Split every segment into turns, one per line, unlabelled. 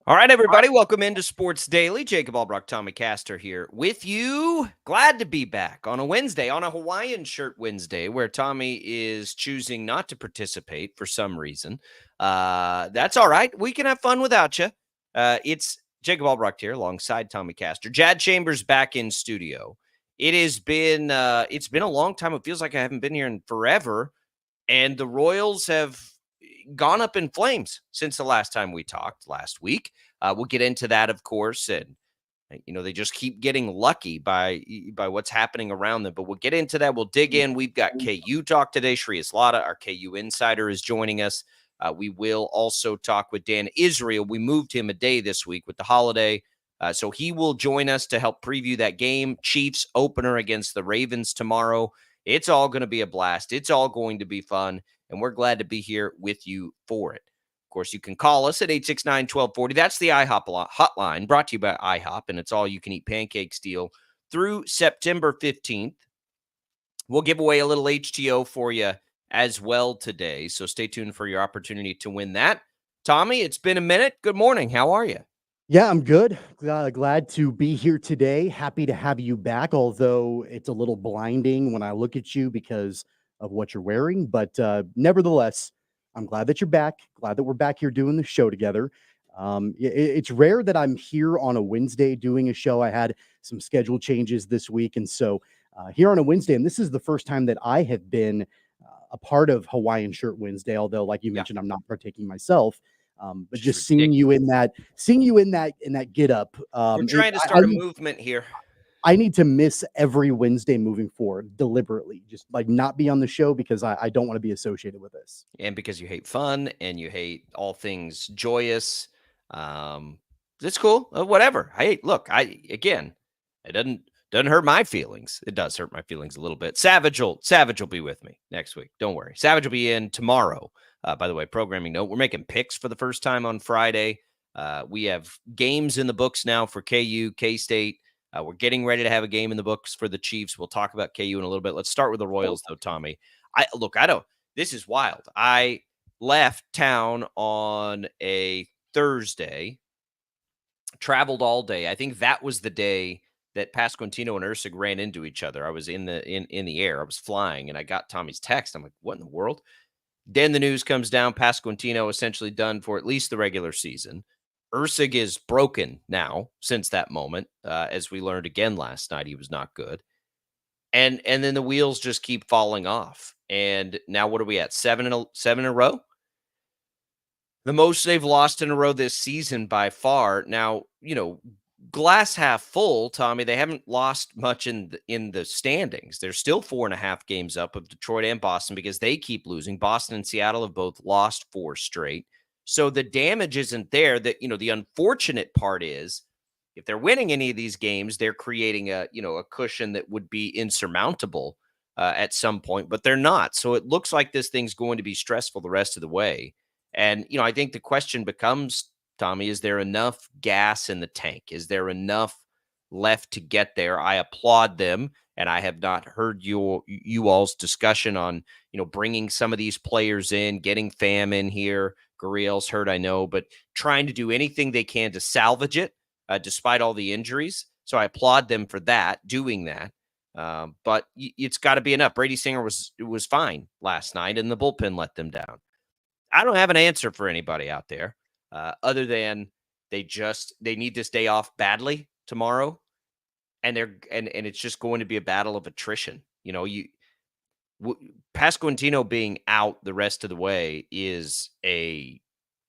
All right, everybody, welcome into Sports Daily. Jacob Albrock, Tommy Castor here with you. Glad to be back on a Wednesday, on a Hawaiian shirt Wednesday, where Tommy is choosing not to participate for some reason. That's all right. We can have fun without you. It's Jacob Albrock here alongside Tommy Castor. Jad Chambers back in studio. It's been a long time. It feels like I haven't been here in forever, and the Royals have gone up in flames since the last time we talked last week. We'll get into that, of course, and they just keep getting lucky by what's happening around them. But we'll get into that. We'll dig in. We've got KU talk today. Shreyas Laddha, our KU insider, is joining us. We will also talk with Dan Israel. We moved him a day this week with the holiday. So he will join us to help preview that game. Chiefs opener against the Ravens tomorrow. It's all going to be a blast. It's all going to be fun. And we're glad to be here with you for it. Of course, you can call us at 869-1240. That's the IHOP hotline brought to you by IHOP, and it's all you can eat pancakes deal through September 15th. We'll give away a little HTO for you as well today, so stay tuned for your opportunity to win that. Tommy, it's been a minute. Good morning. How are you?
Yeah, I'm good. Glad to be here today. Happy to have you back, although it's a little blinding when I look at you because of what you're wearing. But nevertheless, I'm glad that you're back. Glad that we're back here doing the show together. It's rare that I'm here on a Wednesday doing a show. I had some schedule changes this week. And so here on a Wednesday, and this is the first time that I have been a part of Hawaiian Shirt Wednesday, although, like you mentioned, I'm not partaking myself. But just seeing you in that get up.
We're trying to start a movement here.
I need to miss every Wednesday moving forward deliberately, just like not be on the show because I don't want to be associated with this.
And because you hate fun and you hate all things joyous. It's cool. Whatever. It doesn't hurt my feelings. It does hurt my feelings a little bit. Savage will be with me next week. Don't worry. Savage will be in tomorrow. By the way, programming note, we're making picks for the first time on Friday. We have games in the books now for KU, K-State. We're getting ready to have a game in the books for the Chiefs. We'll talk about KU in a little bit. Let's start with the Royals, though, Tommy. This is wild. I left town on a Thursday, traveled all day. I think that was the day that Pasquantino and Ursig ran into each other. I was in the air. I was flying, and I got Tommy's text. I'm like, what in the world? Then the news comes down. Pasquantino essentially done for at least the regular season. Ursig is broken now since that moment. As we learned again last night, he was not good. And then the wheels just keep falling off. And now what are we at? Seven in a row? The most they've lost in a row this season by far. Now, glass half full, Tommy, they haven't lost much in the standings. They're still 4.5 games up of Detroit and Boston because they keep losing. Boston and Seattle have both lost 4 straight. So the damage isn't there. That, the unfortunate part is if they're winning any of these games, they're creating a cushion that would be insurmountable at some point, but they're not. So it looks like this thing's going to be stressful the rest of the way. And, I think the question becomes, Tommy, is there enough gas in the tank? Is there enough left to get there? I applaud them, and I have not heard you all's discussion on, bringing some of these players in, getting Pham in here. Gurriel's hurt, I know, but trying to do anything they can to salvage it, despite all the injuries. So I applaud them for doing that. But it's got to be enough. Brady Singer was fine last night, and the bullpen let them down. I don't have an answer for anybody out there. Other than they need this day off badly tomorrow, and it's just going to be a battle of attrition. Pasquantino being out the rest of the way is a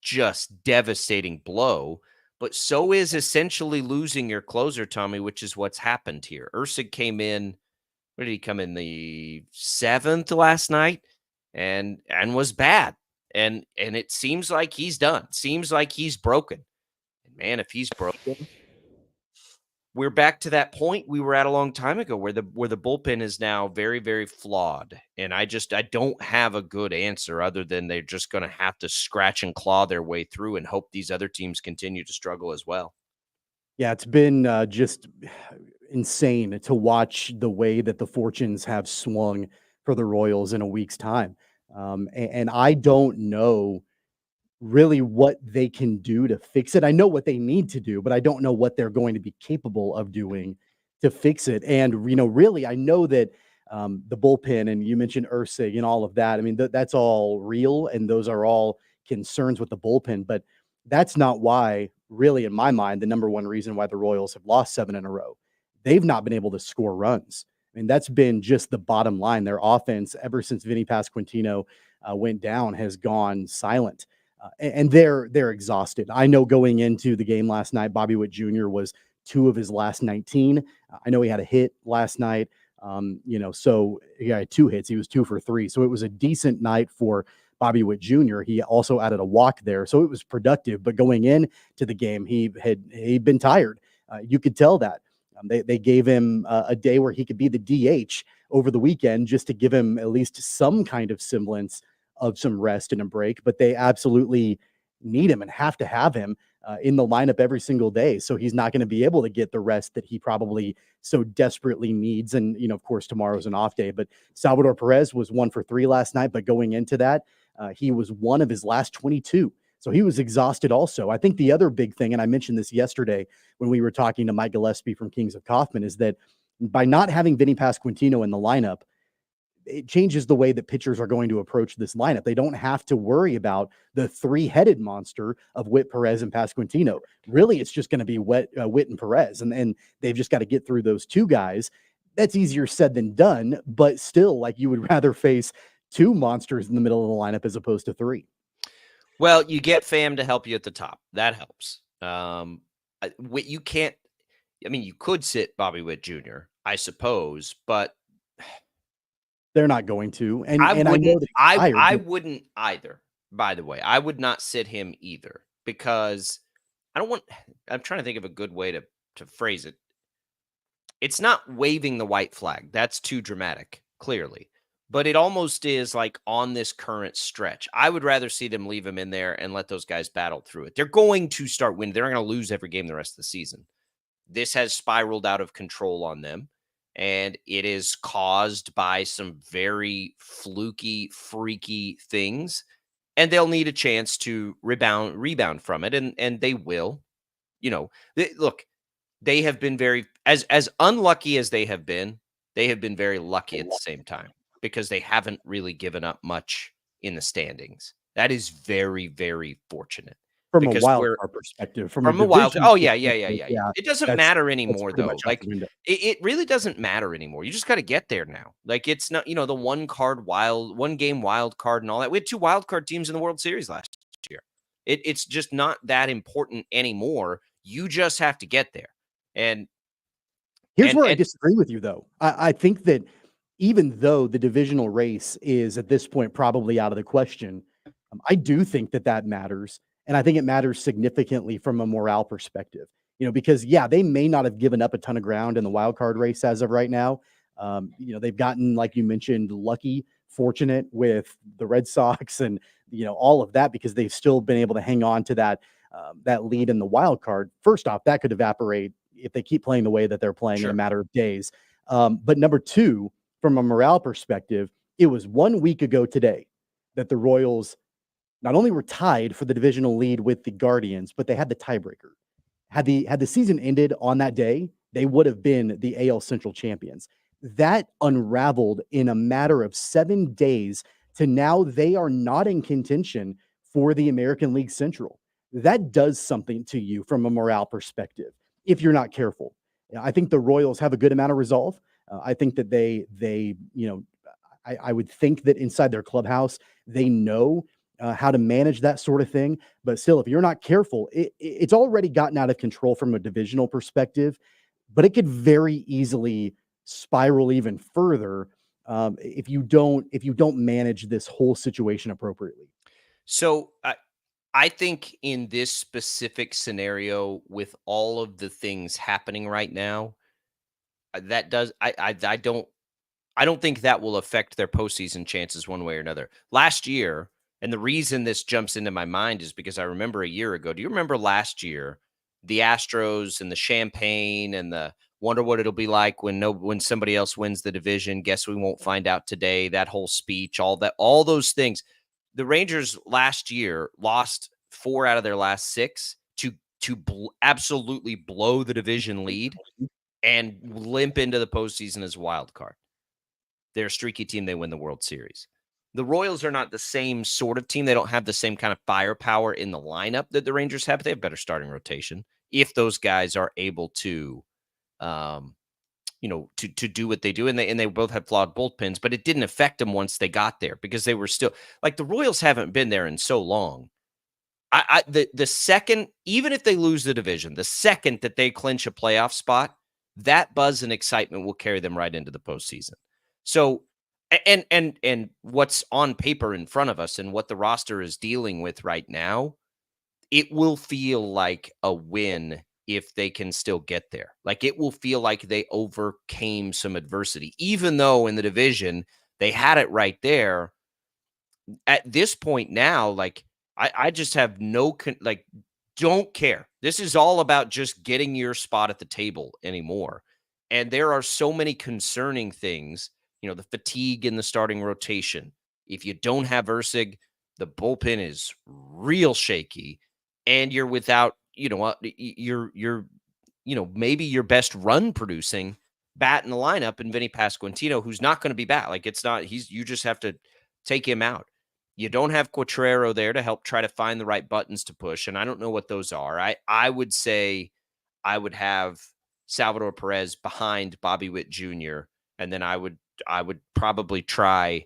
just devastating blow, but so is essentially losing your closer, Tommy, which is what's happened here. Ursig came in. Where did he come in? The 7th last night, and was bad. And it seems like he's done. Seems like he's broken. And man, if he's broken, we're back to that point we were at a long time ago where the bullpen is now very, very flawed. And I don't have a good answer other than they're just going to have to scratch and claw their way through and hope these other teams continue to struggle as well.
Yeah, it's been just insane to watch the way that the fortunes have swung for the Royals in a week's time. And I don't know really what they can do to fix it. I know what they need to do, but I don't know what they're going to be capable of doing to fix it. And really, I know that the bullpen, and you mentioned Ursig and all of that. I mean, that's all real, and those are all concerns with the bullpen. But that's not why, really, in my mind, the number one reason why the Royals have lost 7 in a row. They've not been able to score runs. I mean, that's been just the bottom line. Their offense, ever since Vinny Pasquantino went down, has gone silent. And they're exhausted. I know going into the game last night, Bobby Witt Jr. was 2 of his last 19. I know he had a hit last night. So he had 2 hits. He was 2 for 3. So it was a decent night for Bobby Witt Jr. He also added a walk there, so it was productive. But going in to the game, he'd been tired. You could tell that. They gave him a day where he could be the DH over the weekend just to give him at least some kind of semblance of some rest and a break, but they absolutely need him and have to have him in the lineup every single day. So he's not going to be able to get the rest that he probably so desperately needs. And, of course, tomorrow's an off day, but Salvador Perez was 1 for 3 last night. But going into that, he was 1 of his last 22. So he was exhausted also. I think the other big thing, and I mentioned this yesterday when we were talking to Mike Gillespie from Kings of Kaufman, is that by not having Vinny Pasquantino in the lineup, it changes the way that pitchers are going to approach this lineup. They don't have to worry about the 3-headed monster of Witt, Perez, and Pasquantino. Really, it's just going to be Witt and Perez, and they've just got to get through those 2 guys. That's easier said than done, but still, like, you would rather face 2 monsters in the middle of the lineup as opposed to 3.
Well, you get Pham to help you at the top. That helps. You can't. I mean, you could sit Bobby Witt Jr., I suppose, but
they're not going to. And
I
and
wouldn't. I
but
wouldn't either. By the way, I would not sit him either because I don't want. I'm trying to think of a good way to phrase it. It's not waving the white flag. That's too dramatic, clearly. But it almost is like on this current stretch. I would rather see them leave him in there and let those guys battle through it. They're going to start winning. They're not going to lose every game the rest of the season. This has spiraled out of control on them, and it is caused by some very fluky, freaky things. And they'll need a chance to rebound from it, and they will. Look, they have been very as unlucky as they have been very lucky at the same time because they haven't really given up much in the standings. That is very, very fortunate.
from a
Because
wild
we're
card perspective, from
from a wild
division
oh, yeah.
perspective, yeah,
It doesn't
that's
matter
that's
anymore,
pretty
though.
much out
Like,
the window.
it really doesn't matter anymore. You just gotta get there now. Like, it's not, the one game wild card and all that. We had 2 wild card teams in the World Series last year. It's just not that important anymore. You just have to get there. And
Here's where I
and
disagree with you, though. I think that even though the divisional race is at this point probably out of the question, I do think that matters, and I think it matters significantly from a morale perspective. Because yeah, they may not have given up a ton of ground in the wild card race as of right now. They've gotten, like you mentioned, lucky, fortunate with the Red Sox and all of that because they've still been able to hang on to that lead in the wild card. First off, that could evaporate if they keep playing the way that they're playing in a
Sure.
matter of days. But number 2, from a morale perspective, it was 1 week ago today that the Royals not only were tied for the divisional lead with the Guardians, but they had the tiebreaker. Had the season ended on that day, they would have been the AL Central champions. That unraveled in a matter of 7 days to now they are not in contention for the American League Central. That does something to you from a morale perspective if you're not careful. I think the Royals have a good amount of resolve. I think that I would think that inside their clubhouse, they know how to manage that sort of thing. But still, if you're not careful, it's already gotten out of control from a divisional perspective, but it could very easily spiral even further if you don't manage this whole situation appropriately.
So, I think in this specific scenario, with all of the things happening right now, that does I don't think that will affect their postseason chances one way or another. Last year, and the reason this jumps into my mind is because I remember a year ago. Do you remember last year, the Astros and the champagne and the wonder what it'll be like when somebody else wins the division? Guess we won't find out today. That whole speech, all those things. the Rangers last year lost 4 out of their last 6 to absolutely blow the division lead and limp into the postseason as a wild card. They're a streaky team. They win the World Series. The Royals are not the same sort of team. They don't have the same kind of firepower in the lineup that the Rangers have, but they have better starting rotation if those guys are able to, to do what they do. And they both had flawed bullpens, but it didn't affect them once they got there because they were still like the Royals haven't been there in so long. The second, even if they lose the division, the second that they clinch a playoff spot, that buzz and excitement will carry them right into the postseason. So, and what's on paper in front of us and what the roster is dealing with right now, it will feel like a win if they can still get there. Like it will feel like they overcame some adversity, even though in the division they had it right there. At this point now, like I just have don't care. This is all about just getting your spot at the table anymore. And there are so many concerning things, the fatigue in the starting rotation. If you don't have Erceg, the bullpen is real shaky and you're without, maybe your best run producing bat in the lineup and Vinny Pasquantino, who's not going to be back. Like you just have to take him out. You don't have Quatrero there to help try to find the right buttons to push. And I don't know what those are. I would say I would have Salvador Perez behind Bobby Witt Jr. And then I would probably try,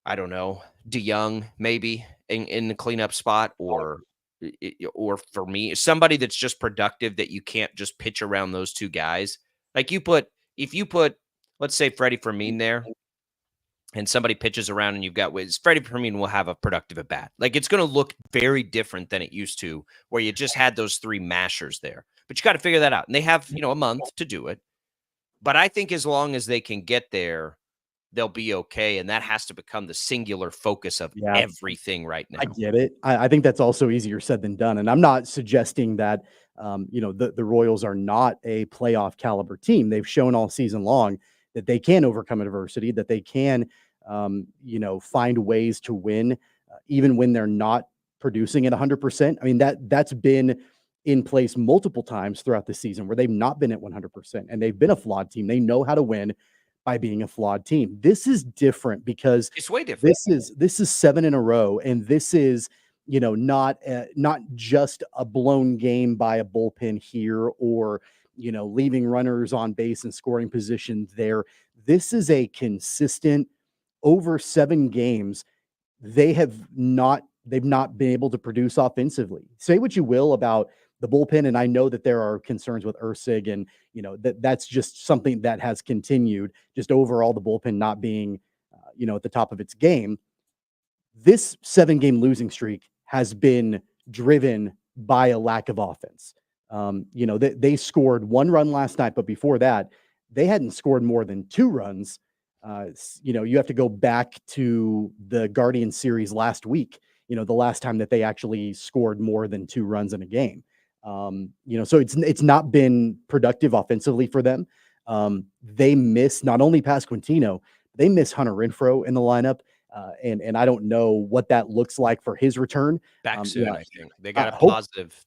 I don't know, DeYoung maybe in the cleanup spot or for me, somebody that's just productive that you can't just pitch around those two guys. Like if you put, let's say Freddie Fermin there, and somebody pitches around and you've got Freddie Fermin will have a productive at bat. Like it's going to look very different than it used to where you just had those 3 mashers there, but you got to figure that out. And they have, a month to do it. But I think as long as they can get there, they'll be okay. And that has to become the singular focus of everything right now.
I get it. I think that's also easier said than done. And I'm not suggesting that, the Royals are not a playoff caliber team. They've shown all season long that they can overcome adversity, that they can, find ways to win, even when they're not producing at 100%. I mean, that's been in place multiple times throughout the season where they've not been at 100% and they've been a flawed team. They know how to win by being a flawed team. This is different because
it's way different.
This is 7 in a row. And this is, not just a blown game by a bullpen here or, leaving runners on base and scoring position there. This is a consistent over 7 games. They've not been able to produce offensively. Say what you will about the bullpen. And I know that there are concerns with Erceg and, that's just something that has continued just overall the bullpen not being, at the top of its game. This 7-game losing streak has been driven by a lack of offense. They scored 1 run last night, but before that, they hadn't scored more than 2 runs. You have to go back to the Guardian series last week, the last time that they actually scored more than 2 runs in a game. So it's not been productive offensively for them. They miss not only Pasquantino, they miss Hunter Renfroe in the lineup. And I don't know what that looks like for his return.
Back soon, I think. They got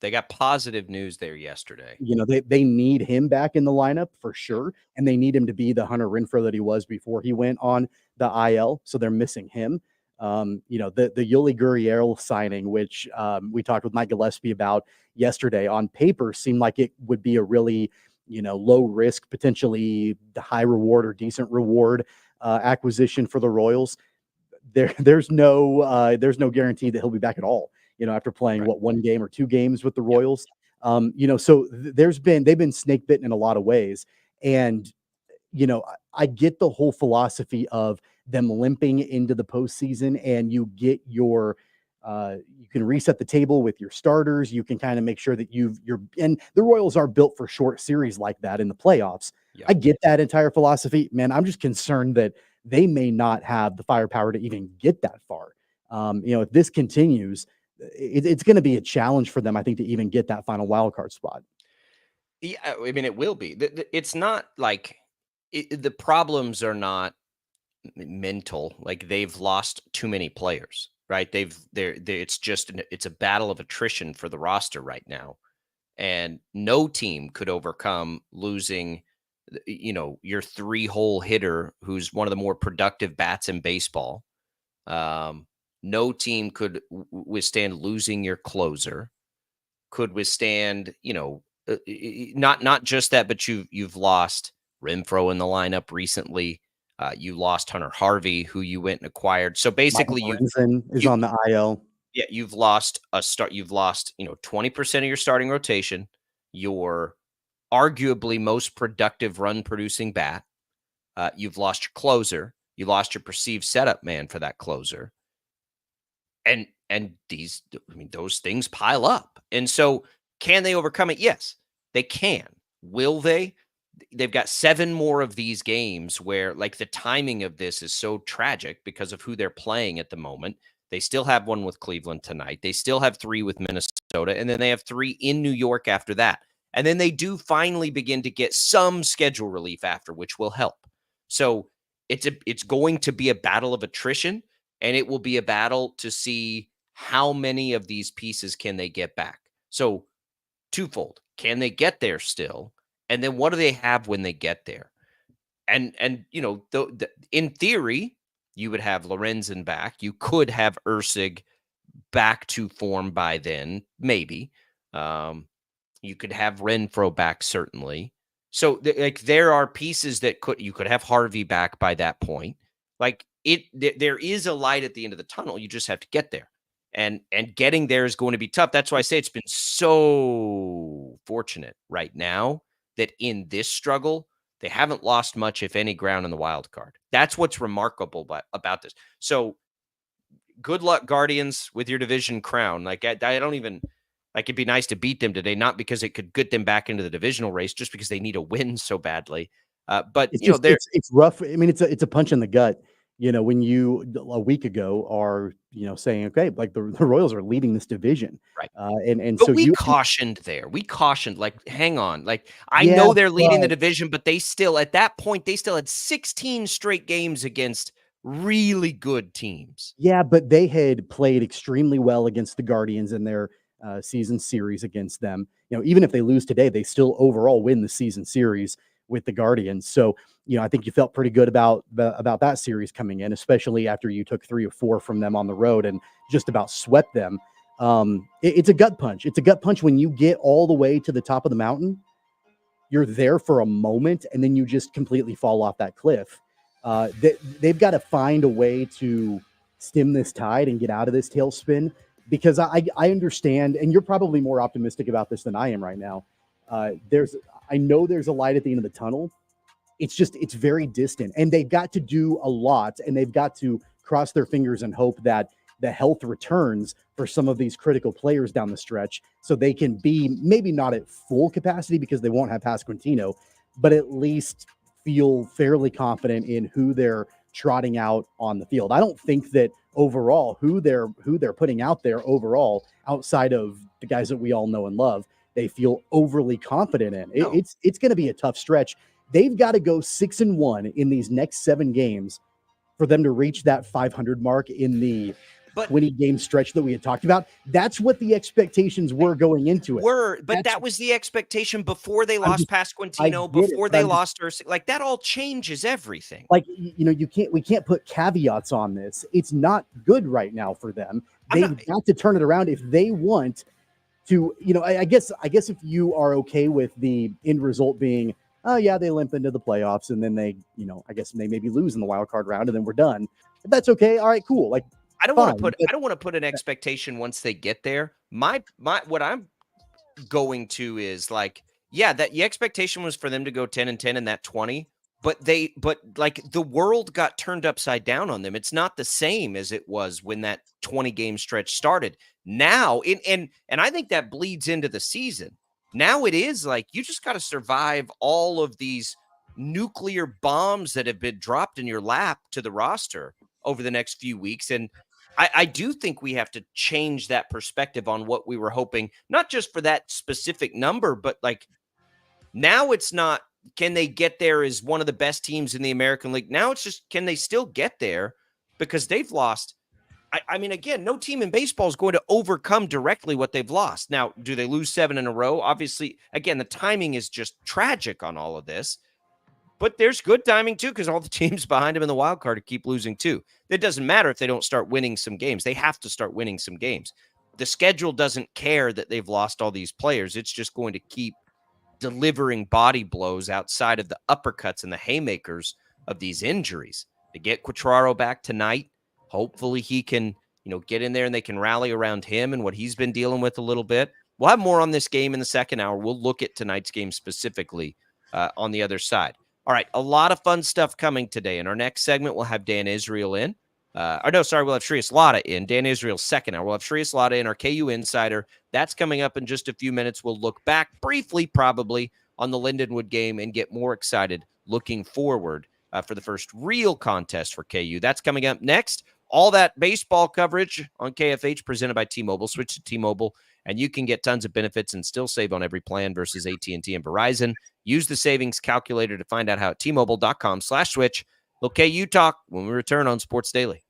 they got positive news there yesterday.
They need him back in the lineup for sure. And they need him to be the Hunter Renfroe that he was before he went on the IL. So they're missing him. The Yuli Gurriel signing, which we talked with Mike Gillespie about yesterday, on paper seemed like it would be a really, low risk, potentially the high reward or decent reward acquisition for the Royals. There's no guarantee that he'll be back at all, after playing 1 game or 2 games with the Royals. So they've been snake bitten in a lot of ways. And, I get the whole philosophy of them limping into the postseason and you get you can reset the table with your starters. You can kind of make sure that and the Royals are built for short series like that in the playoffs. Yeah. I get that entire philosophy, man. I'm just concerned that they may not have the firepower to even get that far. If this continues, it's going to be a challenge for them, I think, to even get that final wild card spot.
Yeah, I mean, it will be. It's not like the problems are not mental. Like they've lost too many players, right? It's a battle of attrition for the roster right now, and no team could overcome losing, your 3-hole hitter who's one of the more productive bats in baseball. No team could withstand losing your closer. Could withstand, not just that, but you've lost Renfroe in the lineup recently. You lost Hunter Harvey, who you went and acquired. So
Michael
basically,
Lorenzen is
you
on the IL.
yeah, you've lost a start. You've lost 20% of your starting rotation. Your arguably most productive run producing bat. You've lost your closer. You lost your perceived setup man for that closer. And those things pile up. And so can they overcome it? Yes, they can. Will they? They've got 7 more of these games where like the timing of this is so tragic because of who they're playing at the moment. They still have one with Cleveland tonight. They still have 3 with Minnesota, and then they have 3 in New York after that. And then they do finally begin to get some schedule relief after, which will help. So it's going to be a battle of attrition, and it will be a battle to see how many of these pieces can they get back. So twofold. Can they get there still? And then what do they have when they get there? And in theory, you would have Lorenzen back. You could have Ursig back to form by then, maybe. You could have Renfroe back, certainly. So there are pieces that you could have Harvey back by that point. Like there is a light at the end of the tunnel. You just have to get there. And getting there is going to be tough. That's why I say it's been so fortunate right now that in this struggle, they haven't lost much, if any, ground in the wild card. That's what's remarkable about this. So good luck, Guardians, with your division crown. Like I don't even like it'd be nice to beat them today, not because it could get them back into the divisional race, just because they need a win so badly. But
it's rough. I mean, it's a punch in the gut. When you a week ago are saying, okay, like the Royals are leading this division,
right?
And
but
so
we cautioned there. We cautioned, like, hang on, like I
Yeah,
know they're leading the division, but they still at that point they still had 16 straight games against really good teams.
Yeah, but they had played extremely well against the Guardians in their season series against them. Even if they lose today, they still overall win the season series with the Guardians. So, I think you felt pretty good about that series coming in, especially after you took 3 or 4 from them on the road and just about swept them. It's a gut punch. It's a gut punch when you get all the way to the top of the mountain. You're there for a moment, and then you just completely fall off that cliff. They've got to find a way to stem this tide and get out of this tailspin, because I understand, and you're probably more optimistic about this than I am right now. I know there's a light at the end of the tunnel. It's very distant, and they've got to do a lot, and they've got to cross their fingers and hope that the health returns for some of these critical players down the stretch, so they can be maybe not at full capacity because they won't have Pasquantino, but at least feel fairly confident in who they're trotting out on the field. I don't think that overall who they're putting out there overall, outside of the guys that we all know and love, they feel overly confident in.
No.
It's going to be a tough stretch. They've got to go 6-1 in these next 7 games for them to reach that 500 mark in the 20-game stretch that we had talked about. That's what the expectations were going into it.
That was the expectation before they lost Pasquantino, before they lost Ursig. Like that all changes everything.
Like, we can't put caveats on this. It's not good right now for them. They've got to turn it around if they want to, I guess if you are okay with the end result being, oh yeah, they limp into the playoffs and then they, I guess they maybe lose in the wild card round and then we're done. If that's okay. All right, cool. Like,
I don't want to put an expectation once they get there. What I'm going to is like, yeah, that the expectation was for them to go 10-10 in that 20, but like the world got turned upside down on them. It's not the same as it was when that 20-game stretch started. Now, and I think that bleeds into the season. Now it is like you just got to survive all of these nuclear bombs that have been dropped in your lap to the roster over the next few weeks. And I do think we have to change that perspective on what we were hoping, not just for that specific number, but like now it's not can they get there as one of the best teams in the American League? Now it's just, can they still get there? Because they've lost. I mean, again, no team in baseball is going to overcome directly what they've lost. Now, do they lose 7 in a row? Obviously, again, the timing is just tragic on all of this. But there's good timing, too, because all the teams behind them in the wild card keep losing, too. It doesn't matter if they don't start winning some games. They have to start winning some games. The schedule doesn't care that they've lost all these players. It's just going to keep delivering body blows outside of the uppercuts and the haymakers of these injuries. They get Quatraro back tonight. Hopefully he can, get in there and they can rally around him and what he's been dealing with a little bit. We'll have more on this game in the second hour. We'll look at tonight's game specifically on the other side. All right, a lot of fun stuff coming today. In our next segment, we'll have Dan Israel in. We'll have Shreyas Laddha in. Dan Israel's second hour. We'll have Shreyas Laddha in, our KU Insider. That's coming up in just a few minutes. We'll look back briefly, probably, on the Lindenwood game and get more excited looking forward for the first real contest for KU. That's coming up next. All that baseball coverage on KFH presented by T-Mobile. Switch to T-Mobile, and you can get tons of benefits and still save on every plan versus AT&T and Verizon. Use the savings calculator to find out how at T-Mobile.com/switch. Little KU talk when we return on Sports Daily.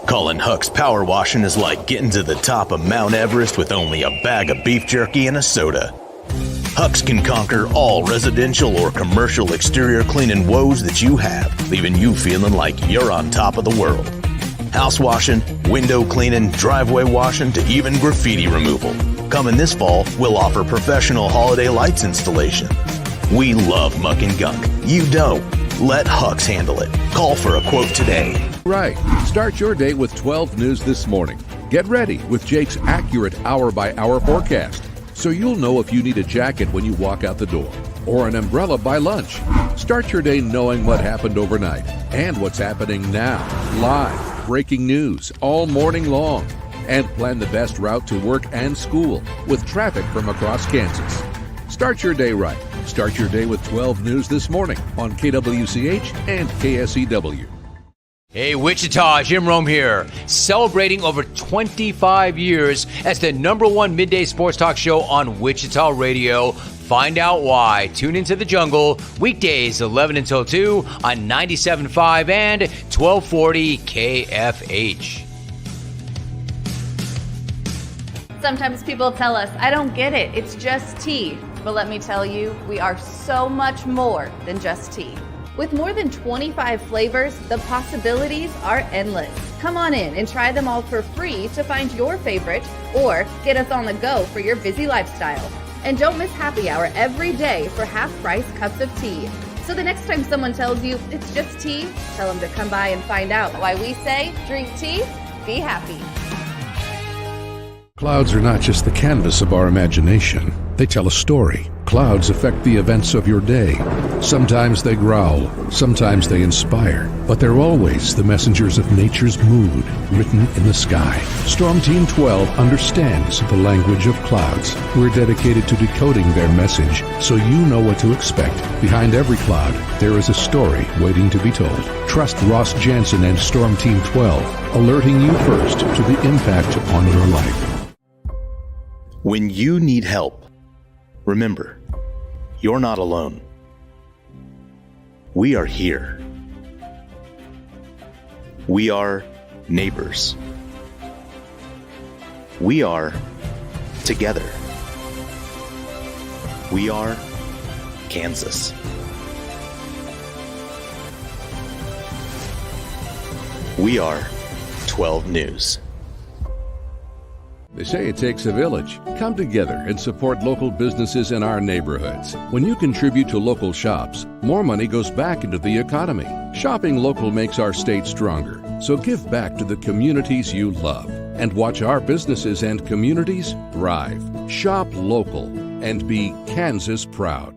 Colin Huck's power washing is like getting to the top of Mount Everest with only a bag of beef jerky and a soda. Huck's can conquer all residential or commercial exterior cleaning woes that you have, leaving you feeling like you're on top of the world. House washing, window cleaning, driveway washing, to even graffiti removal. Coming this fall, we'll offer professional holiday lights installation. We love muck and gunk. You don't. Let Huck's handle it. Call for a quote today.
Right. Start your day with 12 News this morning. Get ready with Jake's accurate hour-by-hour forecast, so you'll know if you need a jacket when you walk out the door or an umbrella by lunch. Start your day knowing what happened overnight and what's happening now. Live, breaking news all morning long. And plan the best route to work and school with traffic from across Kansas. Start your day right. Start your day with 12 News this morning on KWCH and KSEW.
Hey, Wichita, Jim Rome here, celebrating over 25 years as the #1 midday sports talk show on Wichita Radio. Find out why. Tune into The Jungle, weekdays 11 until 2 on 97.5 and 1240 KFH.
Sometimes people tell us, I don't get it, it's just tea. But let me tell you, we are so much more than just tea. With more than 25 flavors, the possibilities are endless. Come on in and try them all for free to find your favorite or get us on the go for your busy lifestyle. And don't miss happy hour every day for half-price cups of tea. So the next time someone tells you it's just tea, tell them to come by and find out why we say drink tea, be happy.
Clouds are not just the canvas of our imagination. They tell a story. Clouds affect the events of your day. Sometimes they growl, sometimes they inspire, but they're always the messengers of nature's mood written in the sky. Storm Team 12 understands the language of clouds. We're dedicated to decoding their message so you know what to expect. Behind every cloud, there is a story waiting to be told. Trust Ross Jansen and Storm Team 12, alerting you first to the impact on your life.
When you need help, remember, you're not alone. We are here. We are neighbors. We are together. We are Kansas. We are 12 News.
They say it takes a village. Come together and support local businesses in our neighborhoods. When you contribute to local shops, more money goes back into the economy. Shopping local makes our state stronger. So give back to the communities you love and watch our businesses and communities thrive. Shop local and be Kansas proud.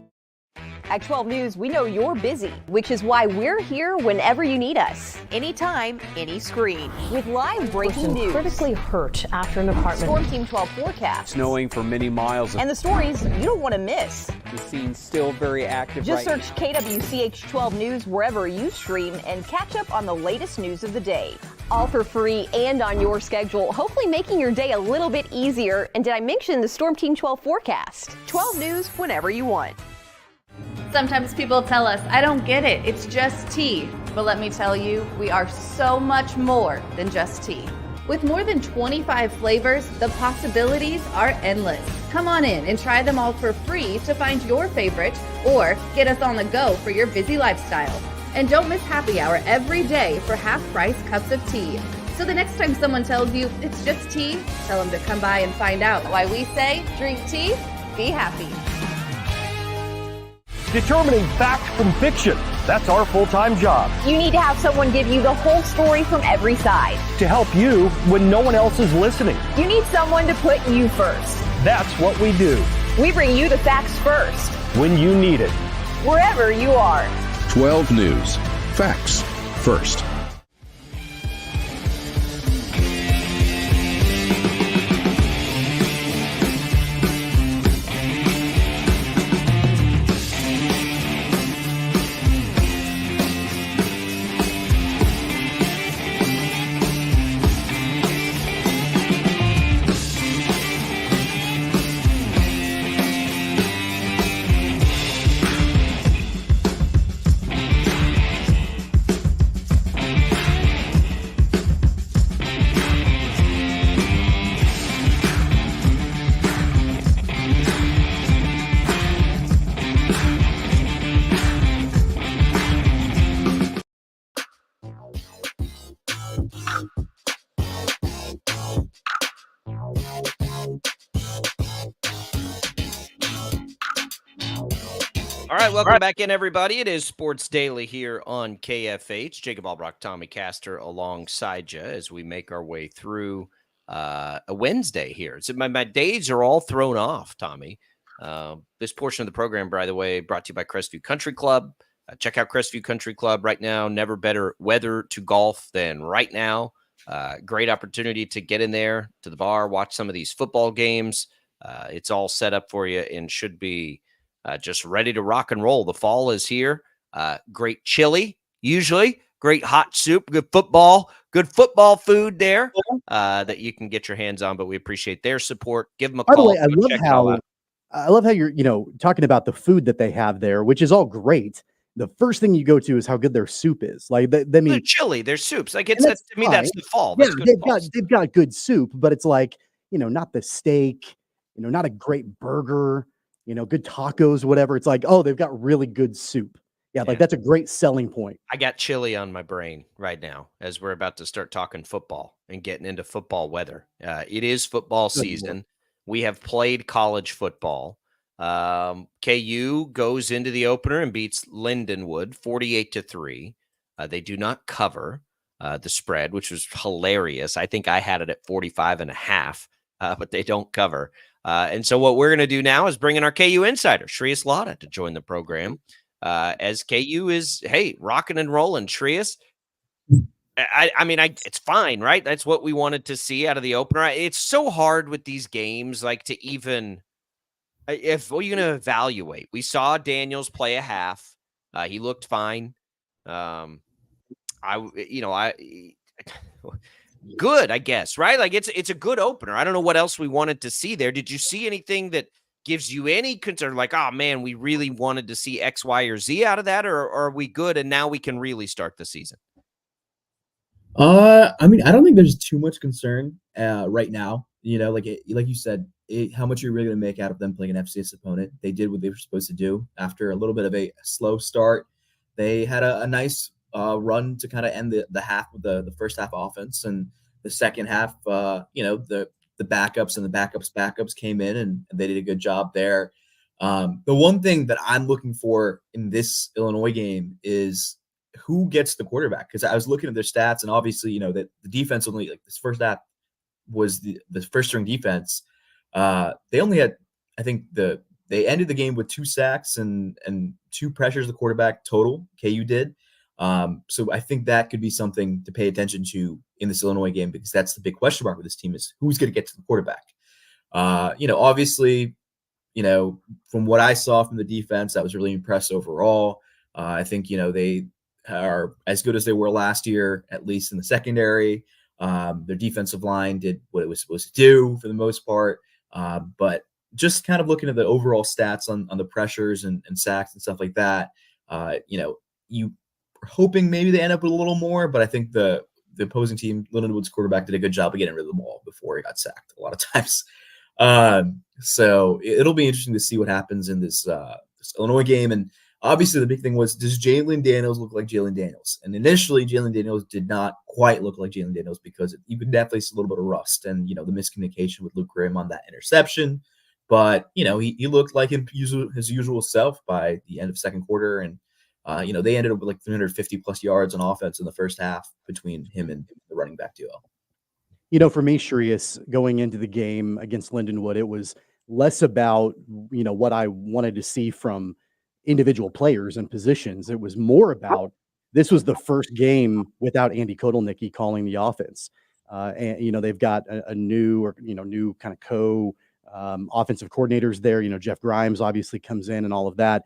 At 12 News, we know you're busy, which is why we're here whenever you need us. Anytime, any screen. With live breaking news.
Critically hurt after an apartment.
Storm Team 12 forecast.
Snowing for many miles.
And the stories you don't want to miss.
The scene's still very active
Just
right
search KWCH 12 News wherever you stream and catch up on the latest news of the day. All for free and on your schedule, hopefully making your day a little bit easier. And did I mention the Storm Team 12 forecast? 12 News whenever you want.
Sometimes people tell us, I don't get it, it's just tea. But let me tell you, we are so much more than just tea. With more than 25 flavors, the possibilities are endless. Come on in and try them all for free to find your favorite or get us on the go for your busy lifestyle. And don't miss happy hour every day for half-price cups of tea. So the next time someone tells you it's just tea, tell them to come by and find out why we say drink tea, be happy.
Determining fact from fiction. That's our full-time job.
You need to have someone give you the whole story from every side.
To help you when no one else is listening.
You need someone to put you first.
That's what we do.
We bring you the facts first,
When you need it.
wherever you are.
12 News. Facts first.
All right, welcome back in, everybody. It is Sports Daily here on KFH. Jacob Albrock, Tommy Castor alongside you as we make our way through a Wednesday here. So my days are all thrown off, Tommy. This portion of the program, by the way, brought to you by Crestview Country Club. Check out Crestview Country Club right now. Never better weather to golf than right now. Great opportunity to get in there to the bar, watch some of these football games. It's all set up for you and should be just ready to rock and roll. The fall is here. Great chili, usually. Great hot soup, good football food there that you can get your hands on. But we appreciate their support. Give them a
By the
call.
way, I love how you're, talking about the food that they have there, which is all great. The first thing you go to is how good their soup is. Like,
Their chili, their soups. Like to me, that's the fall.
Yeah,
That's good fall.
they've got good soup, but it's like, not the steak, not a great burger, good tacos, whatever. It's like, oh, they've got really good soup. Yeah, like that's a great selling point.
I got chili on my brain right now as we're about to start talking football and getting into football weather. It is football season. We have played college football. KU goes into the opener and beats Lindenwood 48-3. They do not cover the spread, which was hilarious. I think I had it at 45.5, but they don't cover. And so what we're going to do now is bring in our KU insider, Shreyas Laddha, to join the program as KU is, rocking and rolling. Shreyas, I mean, it's fine, right? That's what we wanted to see out of the opener. It's so hard with these games, like to even, if what are you going to evaluate? We saw Daniels play a half. He looked fine. Good, I guess, right? Like it's a good opener. I don't know what else we wanted to see there. Did you see anything that gives you any concern? Like, oh man, we really wanted to see X, Y, or Z out of that, or are we good and now we can really start the season?
I mean, I don't think there's too much concern right now. Like you said, how much are you really going to make out of them playing an FCS opponent? They did what they were supposed to do after a little bit of a slow start. They had a nice run to kind of end the half of the first half offense, and the second half, the backups and the backups came in and they did a good job there. The one thing that I'm looking for in this Illinois game is who gets the quarterback, because I was looking at their stats, and obviously that the defense only, like, this first half was the first string defense. They only had, I think they ended the game with 2 sacks and 2 pressures the quarterback total. KU did. So I think that could be something to pay attention to in this Illinois game, because that's the big question mark with this team is who's going to get to the quarterback. Obviously, from what I saw from the defense, I was really impressed overall. I think, they are as good as they were last year, at least in the secondary. Their defensive line did what it was supposed to do for the most part. But just kind of looking at the overall stats on the pressures and sacks and stuff like that, you are hoping maybe they end up with a little more, but I think the opposing team, Lindenwood's quarterback, did a good job of getting rid of the ball before he got sacked a lot of times. So it'll be interesting to see what happens in this Illinois game. And obviously the big thing was, does Jalen Daniels look like Jalen Daniels? And initially Jalen Daniels did not quite look like Jalen Daniels because you could definitely see a little bit of rust and, the miscommunication with Luke Grimm on that interception. But, he looked like his usual self by the end of second quarter. And, they ended up with like 350 plus yards on offense in the first half between him and the running back duo.
For me, Sharius, going into the game against Lindenwood, it was less about, what I wanted to see from individual players and positions. It was more about, this was the first game without Andy Kotelnicki calling the offense. And, they've got a new kind of offensive coordinators there. Jeff Grimes obviously comes in and all of that.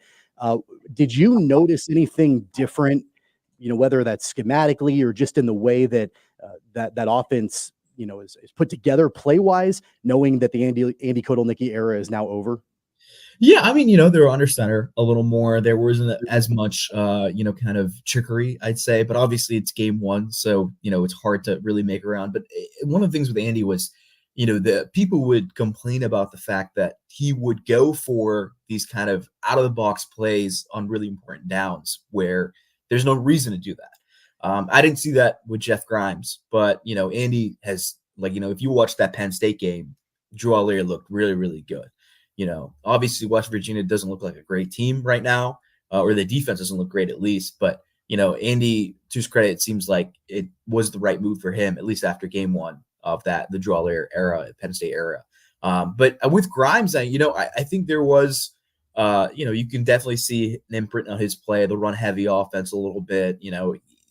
Did you notice anything different, whether that's schematically or just in the way that that offense, is put together play wise, knowing that the Andy Kotelnicki era is now over?
Yeah, I mean, they were under center a little more. There wasn't as much, kind of trickery, I'd say. But obviously, it's game one, so it's hard to really make around. But one of the things with Andy was, the people would complain about the fact that he would go for these kind of out of the box plays on really important downs where there's no reason to do that. I didn't see that with Jeff Grimes, but Andy has, if you watch that Penn State game, Drew Allier looked really, really good. Obviously West Virginia doesn't look like a great team right now, or the defense doesn't look great at least. But Andy, to his credit, it seems like it was the right move for him, at least after game one of the Drew Allier era, Penn State era. But with Grimes, I think there was, you can definitely see an imprint on his play, the run heavy offense a little bit.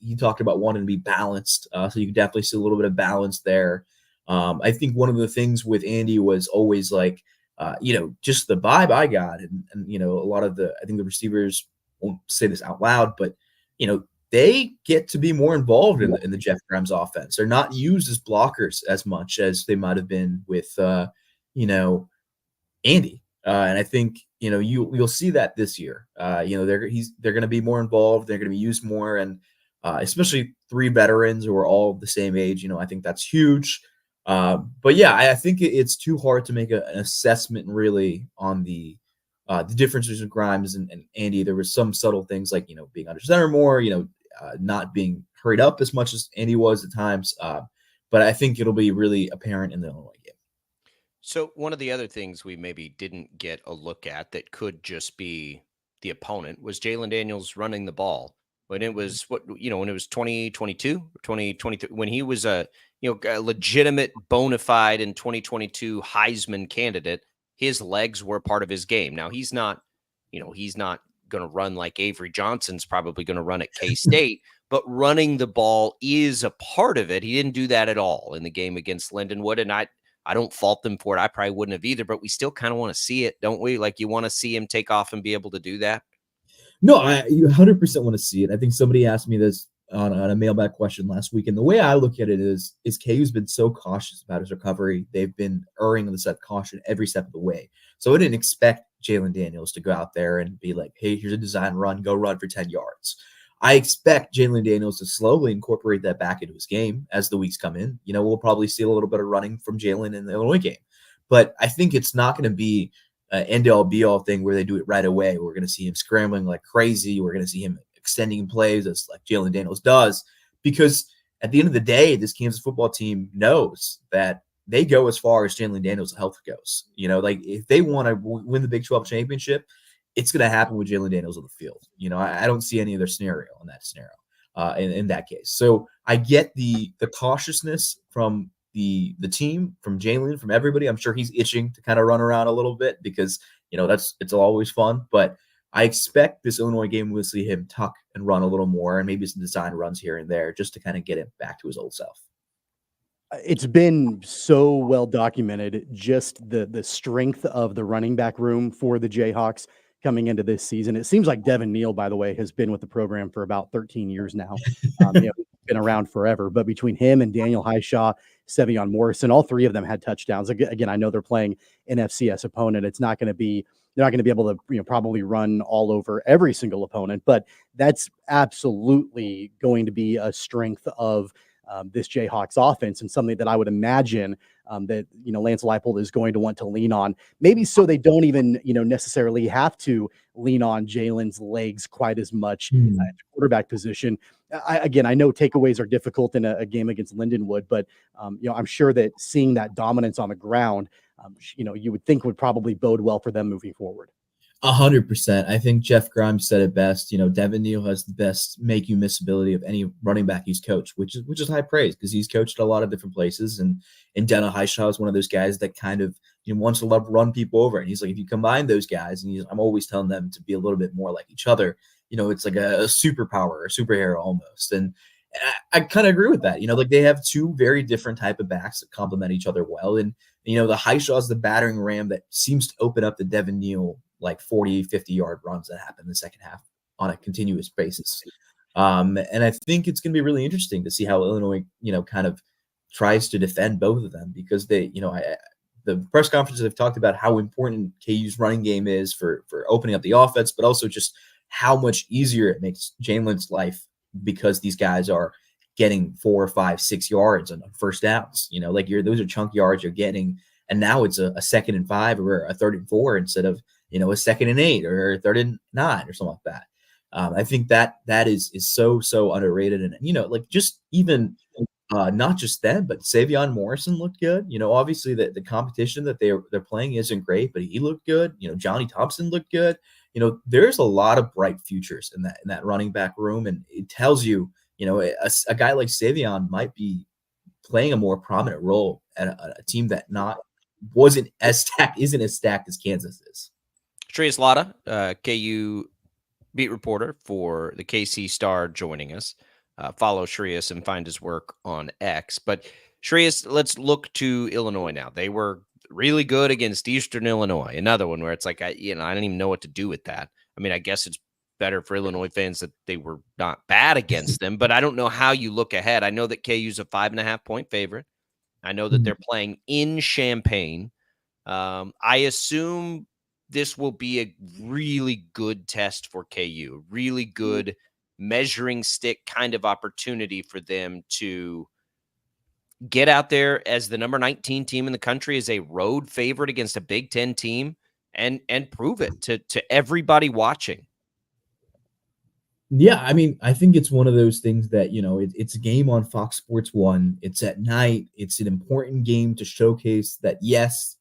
He talked about wanting to be balanced. So you can definitely see a little bit of balance there. I think one of the things with Andy was always like, just the vibe I got. And a lot of I think the receivers won't say this out loud, but, they get to be more involved in the Jeff Grimes offense. They're not used as blockers as much as they might have been with, Andy. And I think, you'll see that this year. They're going to be more involved. They're going to be used more. And especially three veterans who are all the same age, I think that's huge. But yeah, I think it's too hard to make an assessment really on the differences in Grimes and Andy. There were some subtle things like, being under center more, not being hurried up as much as Andy was at times. But I think it'll be really apparent in the Illinois game.
So one of the other things we maybe didn't get a look at that could just be the opponent was Jalen Daniels running the ball. When it was when it was 2022 or 2023, when he was a legitimate bona fide in 2022 Heisman candidate, his legs were part of his game. Now he's not going to run like Avery Johnson's probably going to run at K-State, but running the ball is a part of it. He didn't do that at all in the game against Lindenwood, and I don't fault them for it. I probably wouldn't have either, but we still kind of want to see it, don't we? Like you want to see him take off and be able to do that.
No, I 100% want to see it. I think somebody asked me this on a mailbag question last week, and the way I look at it is KU's been so cautious about his recovery. They've been erring on the side of caution every step of the way. So I didn't expect Jalen Daniels to go out there and be like, hey, here's a design run, go run for 10 yards. I expect Jalen Daniels to slowly incorporate that back into his game as the weeks come in. We'll probably see a little bit of running from Jalen in the Illinois game. But I think it's not going to be an end-all be-all thing where they do it right away. We're going to see him scrambling like crazy. We're going to see him extending plays as like Jalen Daniels does, because at the end of the day, this Kansas football team knows that they go as far as Jalen Daniels' health goes. Like if they want to win the Big 12 championship, it's going to happen with Jalen Daniels on the field. I don't see any other scenario in that scenario in that case. So I get the cautiousness from the team, from Jalen, from everybody. I'm sure he's itching to kind of run around a little bit because, it's always fun. But I expect this Illinois game we'll see him tuck and run a little more and maybe some design runs here and there just to kind of get him back to his old self.
It's been so well documented, just the strength of the running back room for the Jayhawks coming into this season. It seems like Devin Neal, by the way, has been with the program for about 13 years now. He's been around forever, but between him and Daniel Highshaw, Sevion Morrison, all three of them had touchdowns. Again, I know they're playing an FCS opponent. They're not going to be able to, probably run all over every single opponent, but that's absolutely going to be a strength of this Jayhawks offense, and something that I would imagine that Lance Leipold is going to want to lean on, maybe so they don't even necessarily have to lean on Jalen's legs quite as much at the quarterback position. I know takeaways are difficult in a game against Lindenwood, but I'm sure that seeing that dominance on the ground, you would think would probably bode well for them moving forward.
100%. I think Jeff Grimes said it best. Devin Neal has the best make you miss ability of any running back he's coached, which is high praise because he's coached at a lot of different places. And Daniel Highshaw is one of those guys that kind of wants to love run people over. And he's like, if you combine those guys, and I'm always telling them to be a little bit more like each other. It's like a superpower or a superhero almost. And I kind of agree with that. They have two very different type of backs that complement each other well. And the Highshaw is the battering ram that seems to open up the Devin Neal like 40, 50-yard runs that happen in the second half on a continuous basis. And I think it's going to be really interesting to see how Illinois, kind of tries to defend both of them because they, the press conferences have talked about how important KU's running game is for opening up the offense, but also just how much easier it makes Jalen's life because these guys are getting 4, 5, 6 yards on first downs. Those are chunk yards you're getting. And now it's a 2nd and 5 or a 3rd and 4 instead of, a 2nd and 8 or 3rd and 9 or something like that. I think that is so underrated. And, just even not just them, but Sevion Morrison looked good. Obviously the competition that they're playing isn't great, but he looked good. Johnny Thompson looked good. There's a lot of bright futures in that running back room. And it tells you, a guy like Sevion might be playing a more prominent role at a team that isn't as stacked as Kansas is.
Shreyas Laddha, KU beat reporter for the KC Star, joining us. Follow Shreyas and find his work on X. But Shreyas, let's look to Illinois now. They were really good against Eastern Illinois. Another one where it's like, I don't even know what to do with that. I mean, I guess it's better for Illinois fans that they were not bad against them, but I don't know how you look ahead. I know that KU's a 5.5-point favorite. I know that they're playing in Champaign. I assume this will be a really good test for KU, really good measuring stick kind of opportunity for them to get out there as the number 19 team in the country, as a road favorite against a Big Ten team, and prove it to everybody watching.
Yeah, I mean, I think it's one of those things that, it's a game on Fox Sports 1. It's at night. It's an important game to showcase that, yes,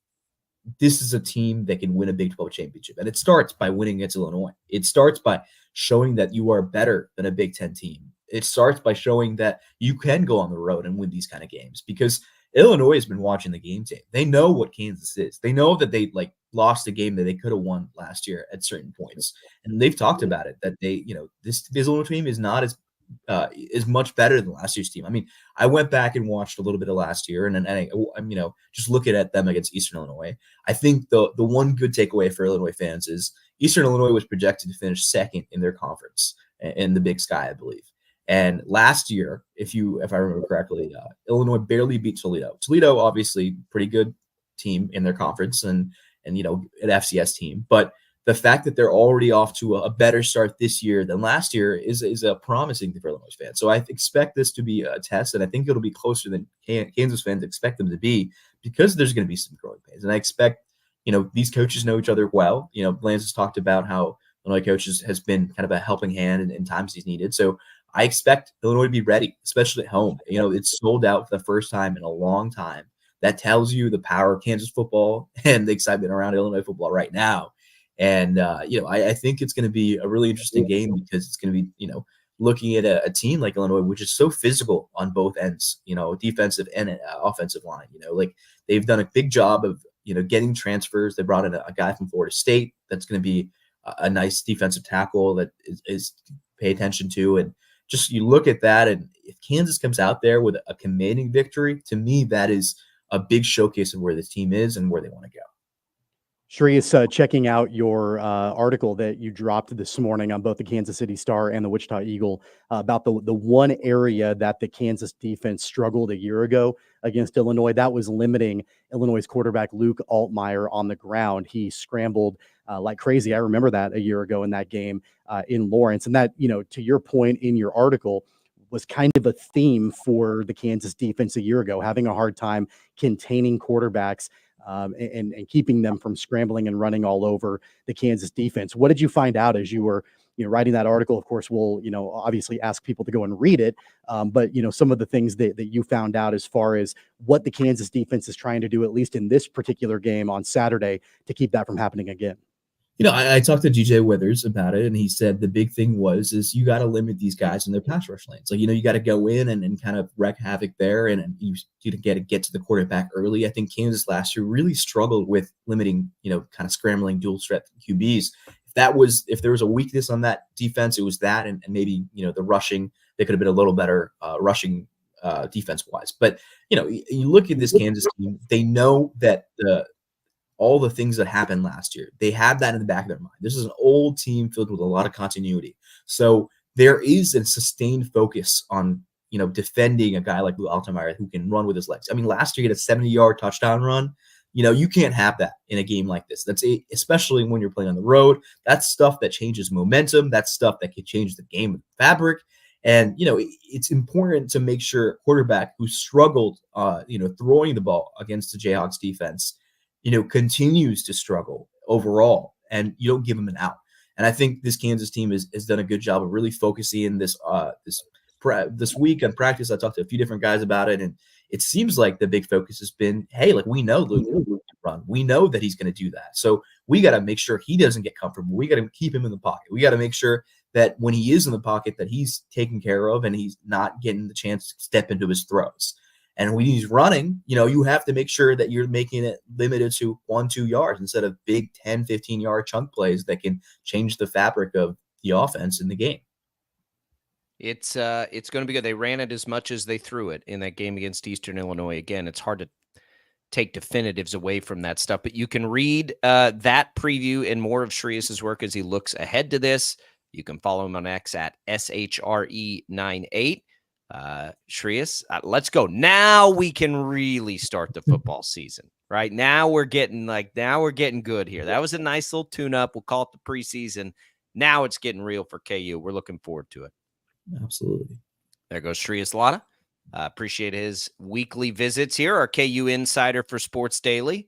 this is a team that can win a Big 12 championship. And it starts by winning against Illinois. It starts by showing that you are better than a Big Ten team. It starts by showing that you can go on the road and win these kind of games, because Illinois has been watching the game tape. They know what Kansas is. They know that they lost a game that they could have won last year at certain points. And they've talked about it, that they, this Illinois team is not is much better than last year's team. I mean, I went back and watched a little bit of last year, and I'm just looking at them against Eastern Illinois. I think the one good takeaway for Illinois fans is Eastern Illinois was projected to finish 2nd in their conference in the Big Sky, I believe. And last year, if I remember correctly, Illinois barely beat Toledo. Toledo, obviously, pretty good team in their conference and an FCS team, but the fact that they're already off to a better start this year than last year is a promising thing for Illinois fans. So I expect this to be a test, and I think it'll be closer than Kansas fans expect them to be, because there's going to be some growing pains. And I expect, these coaches know each other well. Lance has talked about how Illinois coaches has been kind of a helping hand in times he's needed. So I expect Illinois to be ready, especially at home. It's sold out for the first time in a long time. That tells you the power of Kansas football and the excitement around Illinois football right now. And, I think it's going to be a really interesting game, because it's going to be, looking at a team like Illinois, which is so physical on both ends, defensive and offensive line. They've done a big job of, getting transfers. They brought in a guy from Florida State that's going to be a nice defensive tackle that is pay attention to. And, just you look at that, and if Kansas comes out there with a commanding victory, to me, that is a big showcase of where this team is and where they want to go.
Shreyas, checking out your article that you dropped this morning on both the Kansas City Star and the Wichita Eagle about the one area that the Kansas defense struggled a year ago against Illinois. That was limiting Illinois' quarterback Luke Altmaier on the ground. He scrambled like crazy. I remember that a year ago in that game in Lawrence. And that, to your point in your article, was kind of a theme for the Kansas defense a year ago, having a hard time containing quarterbacks and keeping them from scrambling and running all over the Kansas defense. What did you find out as you were writing that article? Of course, we'll obviously ask people to go and read it, but some of the things that you found out as far as what the Kansas defense is trying to do, at least in this particular game on Saturday, to keep that from happening again.
I talked to DJ Withers about it, and he said the big thing is you got to limit these guys in their pass rush lanes. Like, you got to go in and kind of wreak havoc there, and you get to the quarterback early. I think Kansas last year really struggled with limiting, kind of scrambling dual threat QBs. If there was a weakness on that defense, it was that, and maybe, the rushing, they could have been a little better rushing defense wise. But, you look at this Kansas team, they know that all the things that happened last year, they have that in the back of their mind. This is an old team filled with a lot of continuity. So there is a sustained focus on, defending a guy like Luke Altmaier who can run with his legs. I mean, last year he had a 70-yard touchdown run. You can't have that in a game like this. Especially when you're playing on the road. That's stuff that changes momentum. That's stuff that can change the game fabric. And, it's important to make sure a quarterback who struggled, throwing the ball against the Jayhawks defense, continues to struggle overall, and you don't give him an out. And I think this Kansas team has done a good job of really focusing in this week on practice. I talked to a few different guys about it, and it seems like the big focus has been, hey, like, we know Luke can run. We know that he's going to do that. So we got to make sure he doesn't get comfortable. We got to keep him in the pocket. We got to make sure that when he is in the pocket that he's taken care of and he's not getting the chance to step into his throws. And when he's running, you have to make sure that you're making it limited to 1-2 yards instead of big 10, 15-yard chunk plays that can change the fabric of the offense in the game.
It's going to be good. They ran it as much as they threw it in that game against Eastern Illinois. Again, it's hard to take definitives away from that stuff, but you can read that preview and more of Shreyas' work as he looks ahead to this. You can follow him on X at SHRE98. Shreyas, let's go. Now we can really start the football season, right? Now we're getting good here. That was a nice little tune-up. We'll call it the preseason. Now it's getting real for KU. We're looking forward to it.
Absolutely.
There goes Shreyas Laddha. Appreciate his weekly visits here, our KU insider for Sports Daily.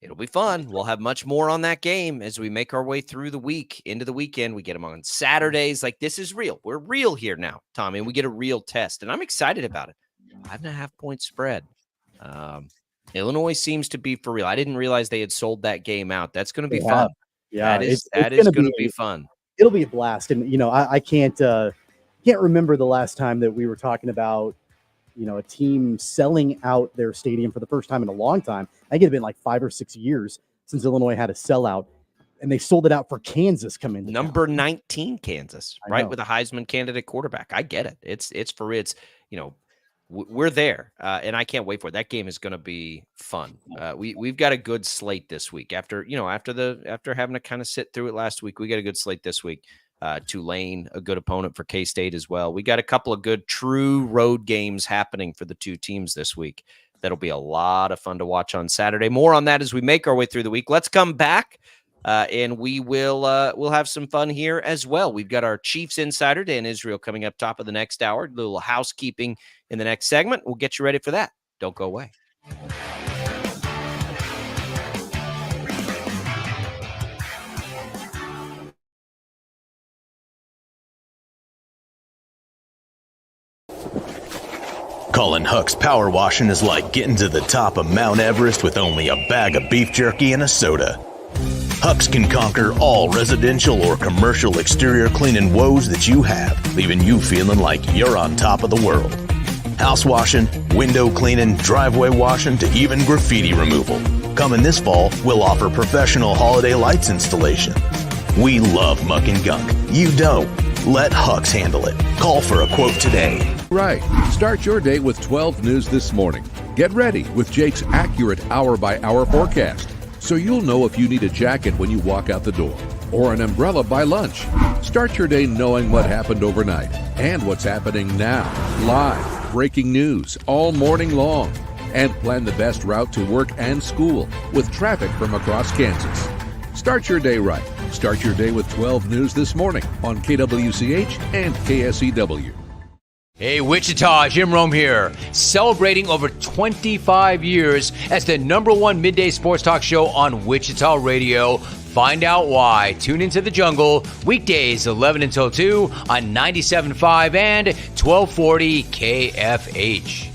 It'll be fun. We'll have much more on that game as we make our way through the week into the weekend. We get them on Saturdays. Like, this is real. We're real here now, Tommy, and we get a real test, and I'm excited about it. 5.5-point spread. Illinois seems to be for real. I didn't realize they had sold that game out. That's going to be fun.
Yeah,
that is going to be fun.
It'll be a blast. And, I can't remember the last time that we were talking about, a team selling out their stadium for the first time in a long time. I think it had been like 5 or 6 years since Illinois had a sellout, and they sold it out for Kansas coming in.
Number 19 Kansas, right? With a Heisman candidate quarterback. I get it. It's we're there, and I can't wait for it. That game is going to be fun. We've got a good slate this week after having to kind of sit through it last week. We got a good slate this week. Tulane, a good opponent for K-State as well. We got a couple of good true road games happening for the two teams this week. That'll be a lot of fun to watch on Saturday. More on that as we make our way through the week. Let's come back and we'll have some fun here as well. We've got our Chiefs insider, Dan Israel, coming up top of the next hour. A little housekeeping in the next segment. We'll get you ready for that. Don't go away.
Colin Huck's power washing is like getting to the top of Mount Everest with only a bag of beef jerky and a soda. Huck's can conquer all residential or commercial exterior cleaning woes that you have, leaving you feeling like you're on top of the world. House washing, window cleaning, driveway washing, to even graffiti removal. Coming this fall, we'll offer professional holiday lights installation. We love muck and gunk. You don't. Let Hux handle it. Call for a quote today.
Right. Start your day with 12 News this morning. Get ready with Jake's accurate hour-by-hour forecast, so you'll know if you need a jacket when you walk out the door or an umbrella by lunch. Start your day knowing what happened overnight and what's happening now. Live, breaking news all morning long. And plan the best route to work and school with traffic from across Kansas. Start your day right. Start your day with 12 News this morning on KWCH and KSEW.
Hey, Wichita, Jim Rome here, celebrating over 25 years as the #1 midday sports talk show on Wichita Radio. Find out why. Tune into The Jungle, weekdays 11 until 2 on 97.5 and 1240 KFH.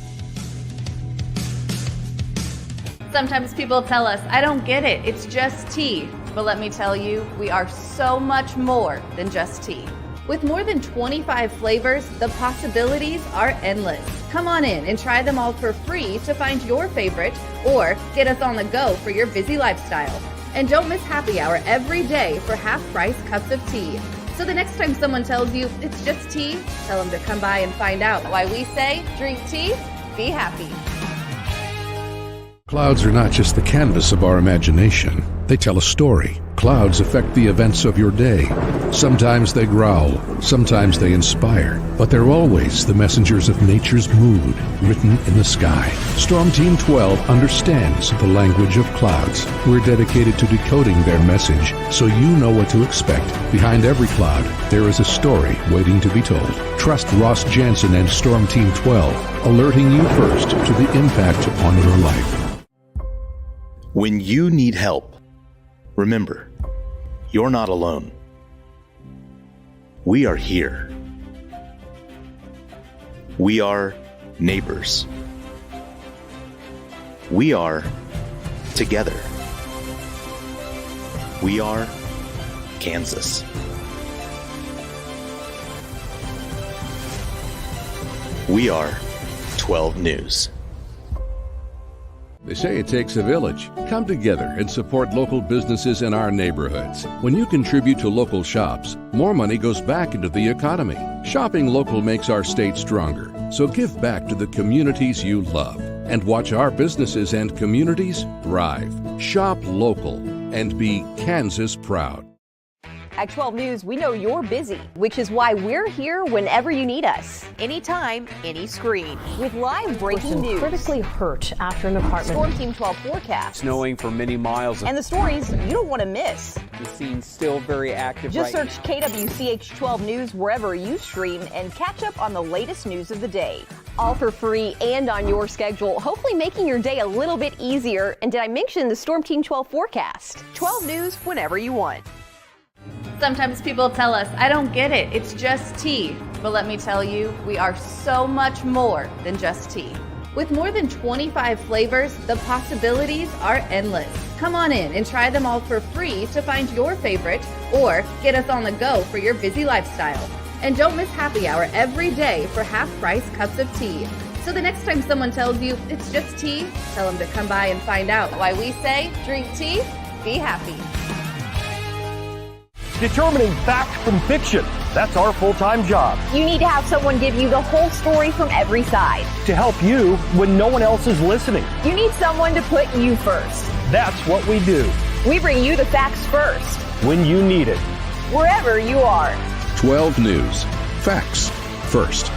Sometimes people tell us, I don't get it, it's just tea. But let me tell you, we are so much more than just tea. With more than 25 flavors, the possibilities are endless. Come on in and try them all for free to find your favorite or get us on the go for your busy lifestyle. And don't miss happy hour every day for half-price cups of tea. So the next time someone tells you it's just tea, tell them to come by and find out why we say, drink tea, be happy.
Clouds are not just the canvas of our imagination. They tell a story. Clouds affect the events of your day. Sometimes they growl, sometimes they inspire, but they're always the messengers of nature's mood written in the sky. Storm Team 12 understands the language of clouds. We're dedicated to decoding their message so you know what to expect. Behind every cloud, there is a story waiting to be told. Trust Ross Jansen and Storm Team 12, alerting you first to the impact on your life.
When you need help, remember, you're not alone. We are here. We are neighbors. We are together. We are Kansas. We are 12 News.
They say it takes a village. Come together and support local businesses in our neighborhoods. When you contribute to local shops, more money goes back into the economy. Shopping local makes our state stronger. So give back to the communities you love and watch our businesses and communities thrive. Shop local and be Kansas proud.
At 12 News, we know you're busy, which is why we're here whenever you need us.
Anytime, any screen.
With live breaking news.
Critically hurt after an apartment.
Storm Team 12 forecast.
Snowing for many miles.
And the stories you don't want to miss.
The scene's still very active.
Just
right
search KWCH 12 News wherever you stream and catch up on the latest news of the day. All for free and on your schedule, hopefully making your day a little bit easier. And did I mention the Storm Team 12 forecast?
12 News whenever you want.
Sometimes people tell us, I don't get it, it's just tea. But let me tell you, we are so much more than just tea. With more than 25 flavors, the possibilities are endless. Come on in and try them all for free to find your favorite or get us on the go for your busy lifestyle. And don't miss happy hour every day for half-price cups of tea. So the next time someone tells you it's just tea, tell them to come by and find out why we say, drink tea, be happy.
Determining fact from fiction. That's our full-time job.
You need to have someone give you the whole story from every side.
To help you when no one else is listening.
You need someone to put you first.
That's what we do.
We bring you the facts first.
When you need it.
Wherever you are.
12 News. Facts first.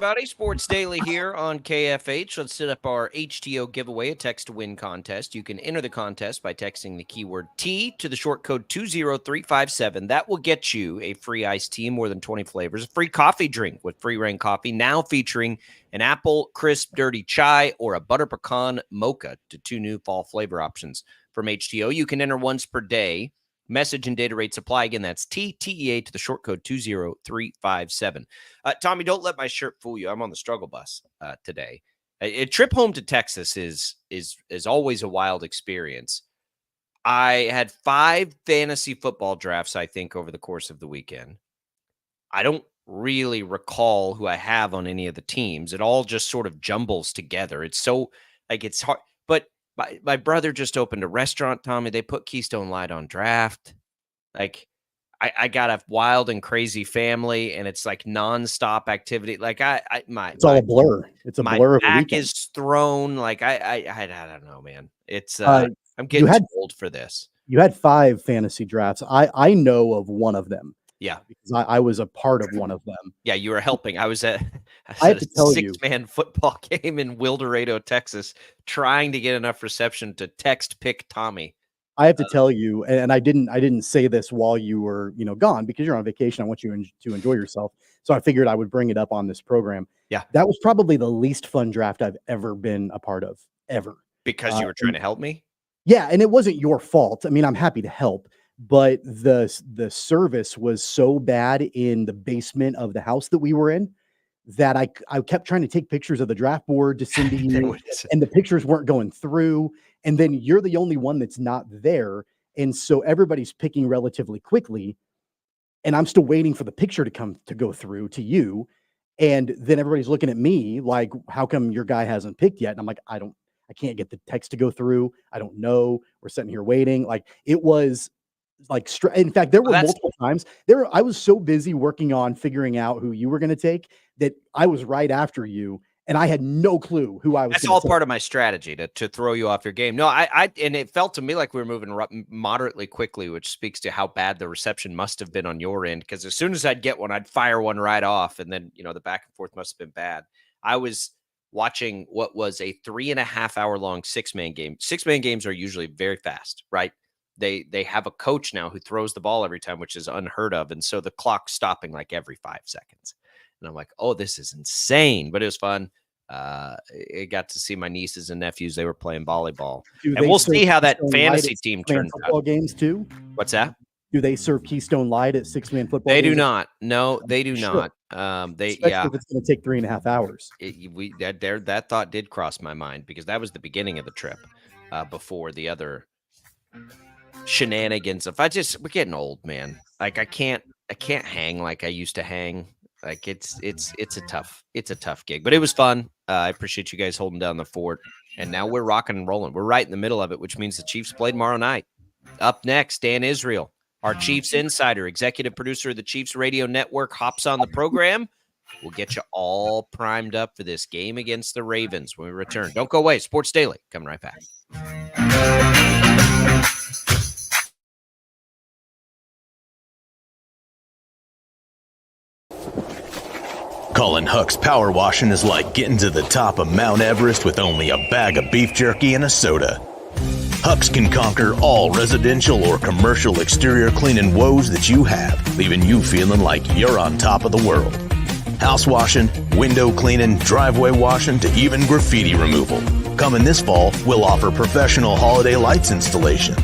everybody. Sports Daily here on KFH. Let's set up our HTO giveaway, a text to win contest. You can enter the contest by texting the keyword T to the short code 20357. That will get you a free iced tea, more than 20 flavors, a free coffee drink with Free Reign Coffee, now featuring an apple crisp dirty chai or a butter pecan mocha to 2 new fall flavor options from HTO. You can enter once per day. Message and data rates apply. Again, that's TTEA to the short code 20357. Tommy, don't let my shirt fool you. I'm on the struggle bus today. A trip home to Texas is always a wild experience. I had 5 fantasy football drafts, I think, over the course of the weekend. I don't really recall who I have on any of the teams. It all just sort of jumbles together. It's so it's hard. But my brother just opened a restaurant, Tommy. They put Keystone Light on draft. I got a wild and crazy family, and it's like nonstop activity. It's
all a blur. It's a blur.
My back is thrown. I don't know, man. It's I'm getting too old for this.
You had 5 fantasy drafts. I know of one of them.
Yeah,
because I was a part of one of them.
Yeah, you were helping. I was at a 6-man football game in Wildorado, Texas, trying to get enough reception to text pick Tommy.
I have to tell you, and I didn't say this while you were gone, because you're on vacation. I want you to enjoy yourself. So I figured I would bring it up on this program.
Yeah,
that was probably the least fun draft I've ever been a part of, ever.
Because you were trying to help me.
Yeah, and it wasn't your fault. I mean, I'm happy to help. But the service was so bad in the basement of the house that we were in that I kept trying to take pictures of the draft board to send to you, and the pictures weren't going through. And then you're the only one that's not there. And so everybody's picking relatively quickly. And I'm still waiting for the picture to go through to you. And then everybody's looking at me like, how come your guy hasn't picked yet? And I'm like, I can't get the text to go through. I don't know. We're sitting here waiting. It was in fact, there were multiple times I was so busy working on figuring out who you were going to take that I was right after you, and I had no clue who I was.
That's all part of my strategy to throw you off your game. No, and it felt to me like we were moving moderately quickly, which speaks to how bad the reception must have been on your end. Because as soon as I'd get one, I'd fire one right off, and then the back and forth must have been bad. I was watching what was a 3.5 hour long 6-man game. 6-man games are usually very fast, right? They have a coach now who throws the ball every time, which is unheard of. And so the clock's stopping like every 5 seconds. And I'm like, oh, this is insane. But it was fun. I got to see my nieces and nephews. They were playing volleyball. And we'll see how that fantasy team turns out.
Football games too?
What's that?
Do they serve Keystone Light at 6-man football
games?
They
do not. No, they do not.
Especially if it's going to take 3.5 hours.
That thought did cross my mind, because that was the beginning of the trip before the other shenanigans. We're getting old, man. I can't hang like I used to hang. It's a tough gig, but it was fun. I appreciate you guys holding down the fort, and now we're rocking and rolling. We're right in the middle of it, which means the Chiefs play tomorrow night. Up next, Dan Israel, our Chiefs insider, executive producer of the Chiefs Radio Network, hops on the program. We'll get you all primed up for this game against the Ravens when we return. Don't go away. Sports Daily coming right back.
Colin Huck's power washing is like getting to the top of Mount Everest with only a bag of beef jerky and a soda. Huck's can conquer all residential or commercial exterior cleaning woes that you have, leaving you feeling like you're on top of the world. House washing, window cleaning, driveway washing, to even graffiti removal. Coming this fall, we'll offer professional holiday lights installation.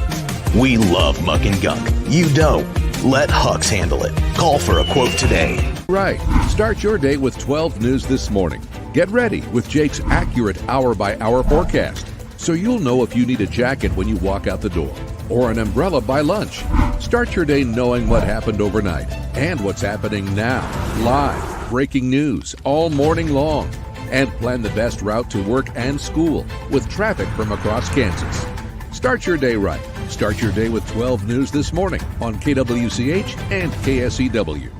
We love muck and gunk. You don't. Let Huck's handle it. Call for a quote today.
Right. Start your day with 12 News this morning. Get ready with Jake's accurate hour-by-hour forecast, so you'll know if you need a jacket when you walk out the door or an umbrella by lunch. Start your day knowing what happened overnight and what's happening now. Live, breaking news all morning long. And plan the best route to work and school with traffic from across Kansas. Start your day right. Start your day with 12 News this morning on KWCH and KSEW.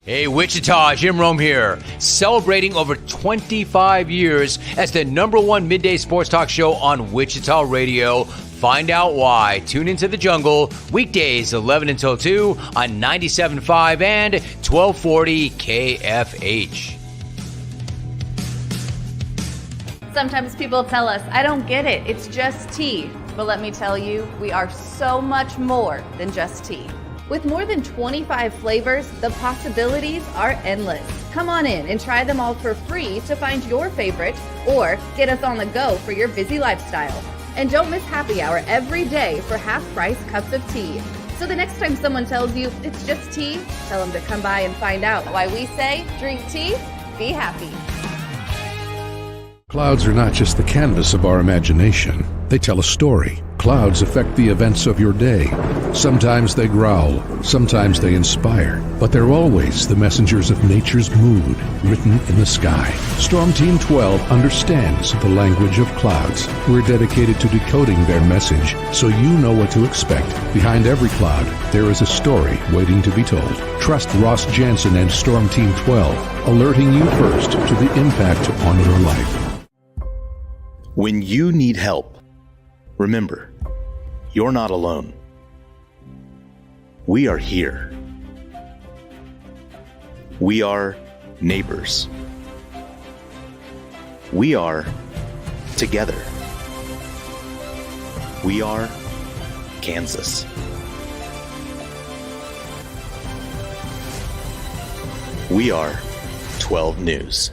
Hey, Wichita, Jim Rome here, celebrating over 25 years as the #1 midday sports talk show on Wichita Radio. Find out why. Tune into The Jungle, weekdays 11 until 2 on 97.5 and 1240 KFH.
Sometimes people tell us, I don't get it, it's just tea. But let me tell you, we are so much more than just tea. With more than 25 flavors, the possibilities are endless. Come on in and try them all for free to find your favorite or get us on the go for your busy lifestyle. And don't miss happy hour every day for half-price cups of tea. So the next time someone tells you it's just tea, tell them to come by and find out why we say drink tea, be happy.
Clouds are not just the canvas of our imagination. They tell a story. Clouds affect the events of your day. Sometimes they growl, sometimes they inspire, but they're always the messengers of nature's mood written in the sky. Storm Team 12 understands the language of clouds. We're dedicated to decoding their message so you know what to expect. Behind every cloud, there is a story waiting to be told. Trust Ross Jansen and Storm Team 12, alerting you first to the impact on your life.
When you need help, remember, you're not alone. We are here. We are neighbors. We are together. We are Kansas. We are 12 News.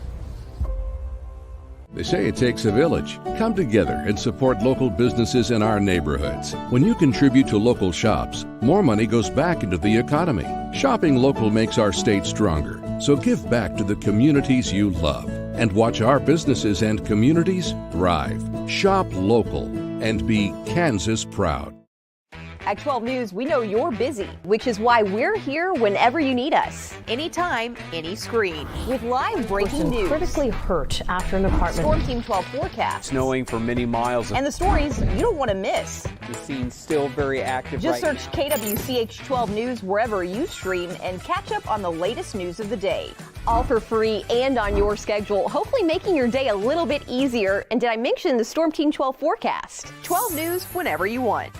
They say it takes a village. Come together and support local businesses in our neighborhoods. When you contribute to local shops, more money goes back into the economy. Shopping local makes our state stronger. So give back to the communities you love and watch our businesses and communities thrive. Shop local and be Kansas proud.
At 12 News, we know you're busy, which is why we're here whenever you need us.
Anytime, any screen.
With live breaking news.
Critically hurt after an apartment.
Storm Team 12 forecast.
Snowing for many miles.
And the stories you don't want to miss.
The scene's still very active.
Just
right
search KWCH 12 News wherever you stream and catch up on the latest news of the day. All for free and on your schedule, hopefully making your day a little bit easier. And did I mention the Storm Team 12 forecast?
12 News whenever you want.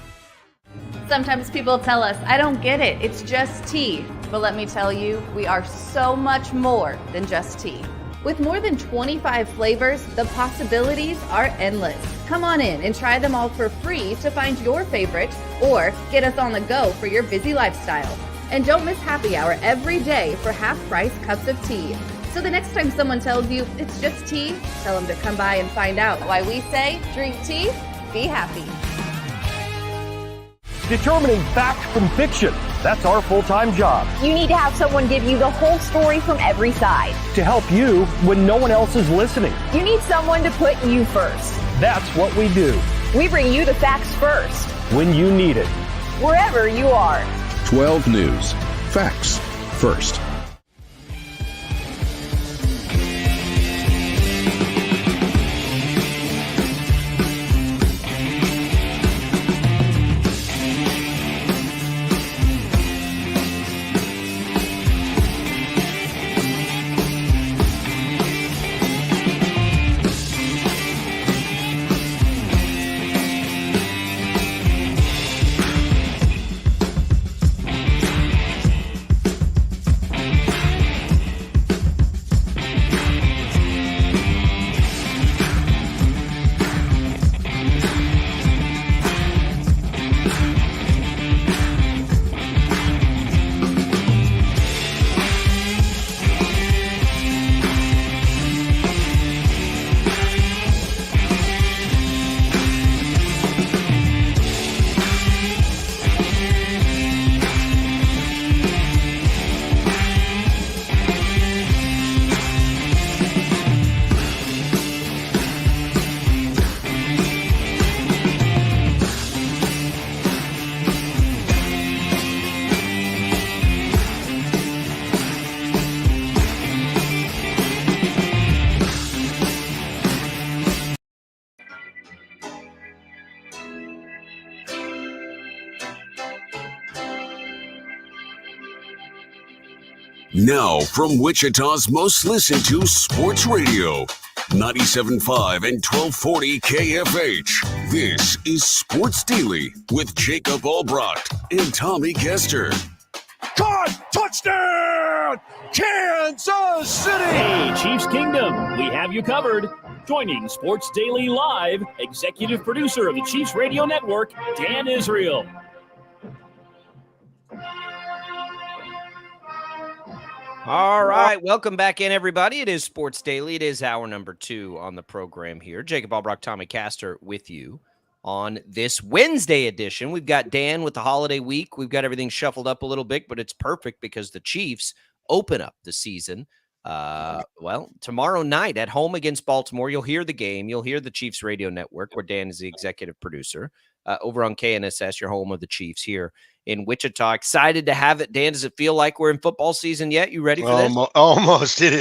Sometimes people tell us, I don't get it, it's just tea. But let me tell you, we are so much more than just tea. With more than 25 flavors, the possibilities are endless. Come on in and try them all for free to find your favorite or get us on the go for your busy lifestyle. And don't miss happy hour every day for half-price cups of tea. So the next time someone tells you it's just tea, tell them to come by and find out why we say drink tea, be happy.
Determining fact from fiction. That's our full-time job.
You need to have someone give you the whole story from every side.
To help you when no one else is listening.
You need someone to put you first.
That's what we do.
We bring you the facts first.
When you need it.
Wherever you are.
12 News. Facts first.
Now from Wichita's most listened to sports radio, 97.5 and 1240 KFH. This is Sports Daily with Jacob Albrocht and Tommy Kester.
Caught! Touchdown! Kansas City!
Hey, Chiefs Kingdom, we have you covered. Joining Sports Daily Live, executive producer of the Chiefs Radio Network, Dan Israel.
All right, welcome back in, everybody. It is Sports Daily. It is hour number 2 on the program here. Jacob Albrock, Tommy Castor with you on this Wednesday edition. We've got Dan with the holiday week. We've got everything shuffled up a little bit, but it's perfect because the Chiefs open up the season. Tomorrow night at home against Baltimore. You'll hear the game. You'll hear the Chiefs Radio Network, where Dan is the executive producer, over on KNSS, your home of the Chiefs here in Wichita. Excited to have it. Dan, does it feel like we're in football season yet? You ready for this?
Almost. It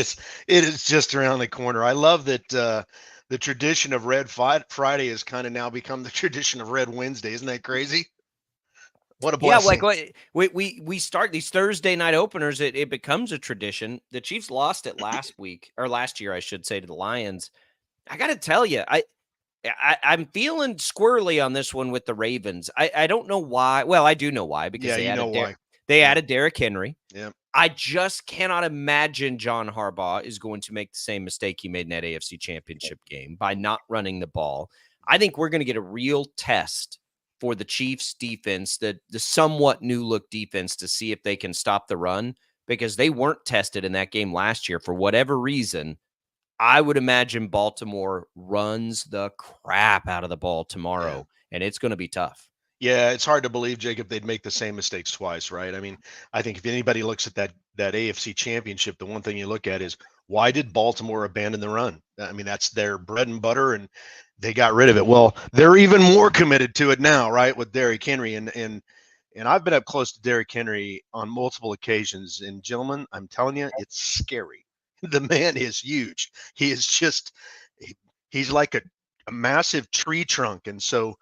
is just around the corner. I love that the tradition of Red Friday has kind of now become the tradition of Red Wednesday. Isn't that crazy? What a blessing.
Yeah, we start these Thursday night openers. It becomes a tradition. The Chiefs lost it last year, I should say, to the Lions. I got to tell you, I'm feeling squirrely on this one with the Ravens. I don't know why. Well, I do know why, because they added Derrick Henry.
Yeah.
I just cannot imagine John Harbaugh is going to make the same mistake he made in that AFC Championship game by not running the ball. I think we're going to get a real test for the Chiefs defense, the somewhat new look defense, to see if they can stop the run, because they weren't tested in that game last year for whatever reason. I would imagine Baltimore runs the crap out of the ball tomorrow, and it's going to be tough.
Yeah, it's hard to believe, Jacob, they'd make the same mistakes twice, right? I mean, I think if anybody looks at that AFC Championship, the one thing you look at is, why did Baltimore abandon the run? I mean, that's their bread and butter, and they got rid of it. Well, they're even more committed to it now, right, with Derrick Henry. And I've been up close to Derrick Henry on multiple occasions. And, gentlemen, I'm telling you, it's scary. The man is huge. He is just – he's like a massive tree trunk. And so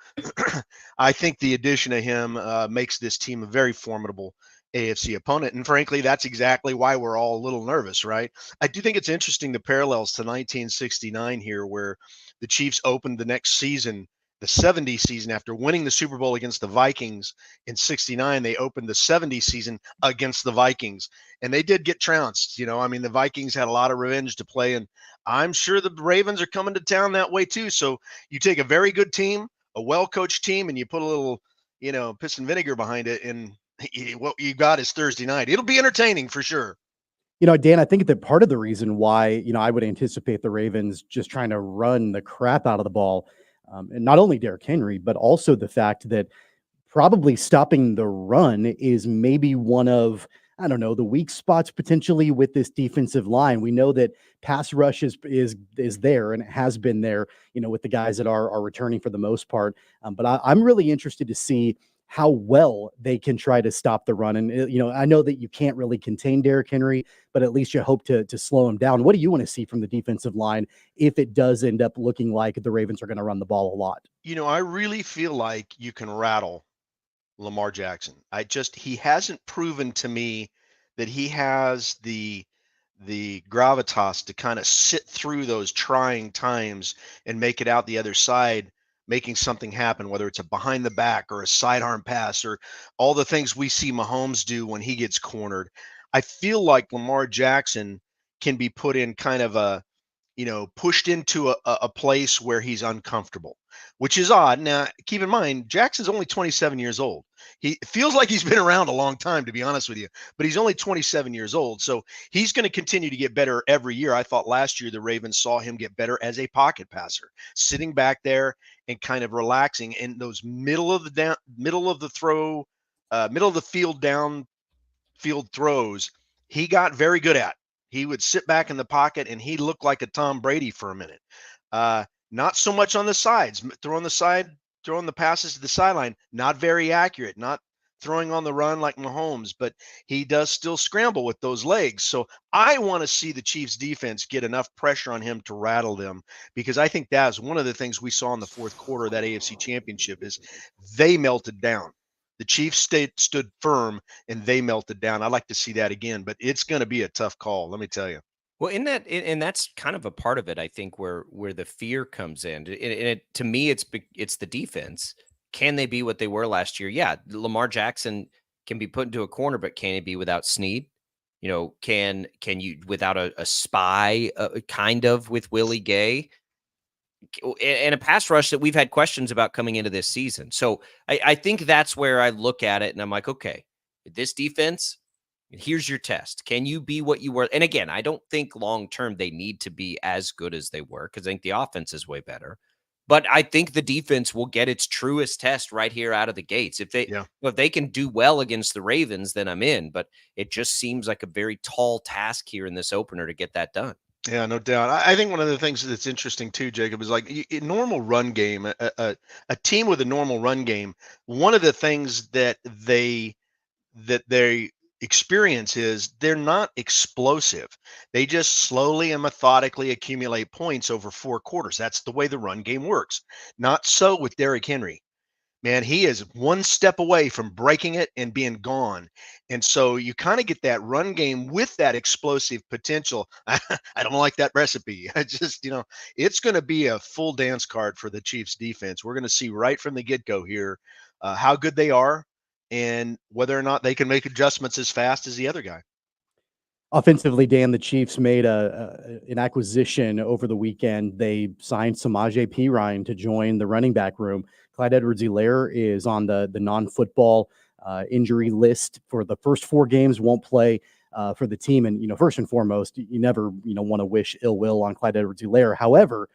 I think the addition of him makes this team a very formidable AFC opponent. And frankly, that's exactly why we're all a little nervous, right? I do think it's interesting, the parallels to 1969 here, where the Chiefs opened the next season, the 70 season, after winning the Super Bowl against the Vikings in 69. They opened the 70 season against the Vikings, and they did get trounced. You know, I mean, the Vikings had a lot of revenge to play, and I'm sure the Ravens are coming to town that way too. So you take a very good team, a well-coached team, and you put a little, piss and vinegar behind it, and what you got is Thursday night. It'll be entertaining for sure.
Dan, I think that part of the reason why, I would anticipate the Ravens just trying to run the crap out of the ball, and not only Derrick Henry, but also the fact that probably stopping the run is maybe one of, I don't know, the weak spots potentially with this defensive line. We know that pass rush is there, and it has been there, with the guys that are returning for the most part. But I'm really interested to see how well they can try to stop the run. And, I know that you can't really contain Derrick Henry, but at least you hope to slow him down. What do you want to see from the defensive line if it does end up looking like the Ravens are going to run the ball a lot?
I really feel like you can rattle Lamar Jackson. He hasn't proven to me that he has the gravitas to kind of sit through those trying times and make it out the other side, making something happen, whether it's a behind the back or a sidearm pass or all the things we see Mahomes do when he gets cornered. I feel like Lamar Jackson can be put in kind of a, pushed into a place where he's uncomfortable, which is odd. Now, keep in mind, Jackson's only 27 years old. He feels like he's been around a long time, to be honest with you, but he's only 27 years old. So he's going to continue to get better every year. I thought last year the Ravens saw him get better as a pocket passer, sitting back there and kind of relaxing in those middle of the field downfield throws. He got very good at. He would sit back in the pocket, and he looked like a Tom Brady for a minute. Not so much on the sides, throwing the passes to the sideline, not very accurate, not throwing on the run like Mahomes, but he does still scramble with those legs. So I want to see the Chiefs defense get enough pressure on him to rattle them, because I think that is one of the things we saw in the fourth quarter of that AFC Championship is they melted down. The Chiefs stood firm, and they melted down. I'd like to see that again, but it's going to be a tough call, let me tell you.
Well, and that's kind of a part of it, I think, where the fear comes in. To me, it's the defense. Can they be what they were last year? Yeah, Lamar Jackson can be put into a corner, but can he be without Snead? Can you, without a spy, kind of with Willie Gay, and a pass rush that we've had questions about coming into this season. So I think that's where I look at it and I'm like, okay, this defense, here's your test. Can you be what you were? And again, I don't think long-term they need to be as good as they were, because I think the offense is way better. But I think the defense will get its truest test right here out of the gates. If they can do well against the Ravens, then I'm in. But it just seems like a very tall task here in this opener to get that done.
Yeah, no doubt. I think one of the things that's interesting too, Jacob, is like a normal run game, a team with a normal run game. One of the things that they experience is they're not explosive. They just slowly and methodically accumulate points over 4 quarters. That's the way the run game works. Not so with Derrick Henry. Man, he is one step away from breaking it and being gone. And so you kind of get that run game with that explosive potential. I don't like that recipe. I just, it's going to be a full dance card for the Chiefs defense. We're going to see right from the get-go here how good they are and whether or not they can make adjustments as fast as the other guy.
Offensively, Dan, the Chiefs made an acquisition over the weekend. They signed Samaje Perine to join the running back room. Clyde Edwards-Helaire is on the non-football injury list for the first 4 games, won't play for the team. And, first and foremost, you never, want to wish ill will on Clyde Edwards-Helaire. However,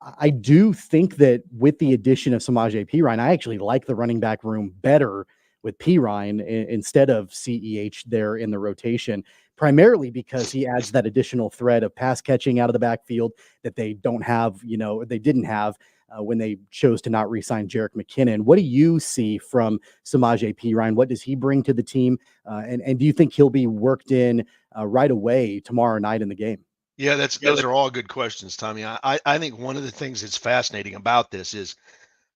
I do think that with the addition of Samaje Perine, I actually like the running back room better with Perine instead of CEH there in the rotation, primarily because he adds that additional threat of pass catching out of the backfield that they don't have, they didn't have when they chose to not re-sign Jerick McKinnon. What do you see from Samaje Perine? What does he bring to the team? And do you think he'll be worked in right away tomorrow night in the game?
Yeah, those are all good questions, Tommy. I think one of the things that's fascinating about this is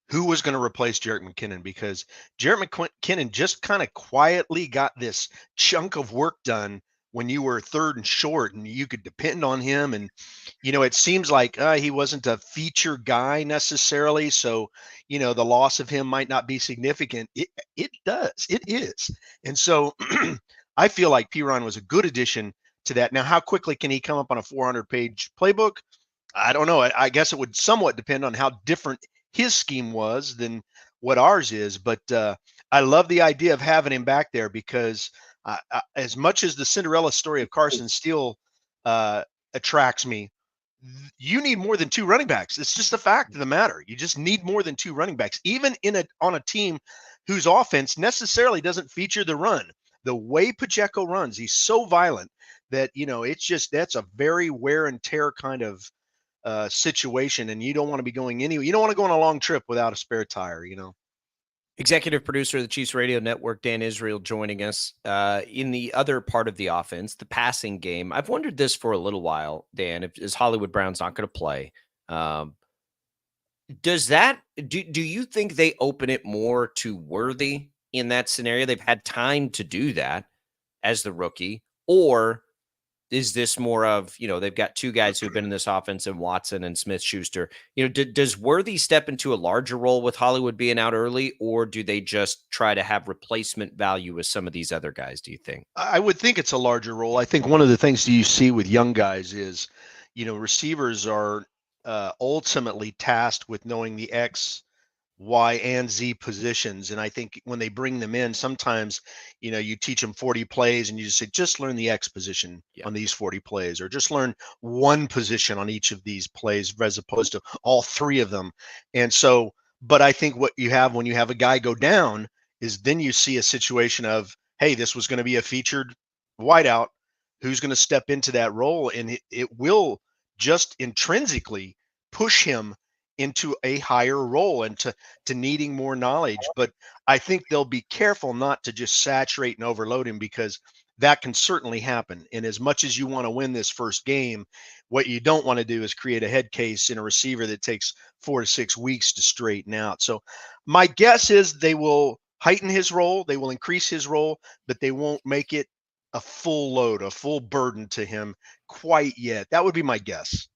who was going to replace Jerick McKinnon, because Jerick McKinnon just kind of quietly got this chunk of work done when you were 3rd and short and you could depend on him. And, it seems like he wasn't a feature guy necessarily. So, the loss of him might not be significant. It is. And so I feel like Perine was a good addition to that. Now, how quickly can he come up on a 400-page playbook? I don't know. I guess it would somewhat depend on how different his scheme was than what ours is. But I love the idea of having him back there, because as much as the Cinderella story of Carson Steele attracts me, you need more than 2 running backs. It's just a fact of the matter. You just need more than 2 running backs, even on a team whose offense necessarily doesn't feature the run. The way Pacheco runs, he's so violent that, that's a very wear and tear kind of situation, and you don't want to be going anywhere. You don't want to go on a long trip without a spare tire,
Executive producer of the Chiefs Radio Network, Dan Israel, joining us in the other part of the offense, the passing game. I've wondered this for a little while, Dan, as Hollywood Brown's not going to play. Do you think they open it more to Worthy in that scenario? They've had time to do that as the rookie, or is this more of, they've got 2 guys who've been in this offense, and Watson and Smith-Schuster? Does Worthy step into a larger role with Hollywood being out early, or do they just try to have replacement value with some of these other guys, do you think?
I would think it's a larger role. I think one of the things that you see with young guys is, receivers are ultimately tasked with knowing the X, Y, and Z positions. And I think when they bring them in, sometimes, you teach them 40 plays and you just say, just learn the X position on these 40 plays, or just learn one position on each of these plays as opposed to all 3 of them. And so, but I think what you have when you have a guy go down is then you see a situation of, hey, this was going to be a featured wideout. Who's going to step into that role? And it will just intrinsically push him into a higher role and to needing more knowledge. But I think they'll be careful not to just saturate and overload him, because that can certainly happen. And as much as you want to win this first game, what you don't want to do is create a head case in a receiver that takes 4 to 6 weeks to straighten out. So my guess is they will heighten his role. They will increase his role, but they won't make it a full load, a full burden to him quite yet. That would be my guess.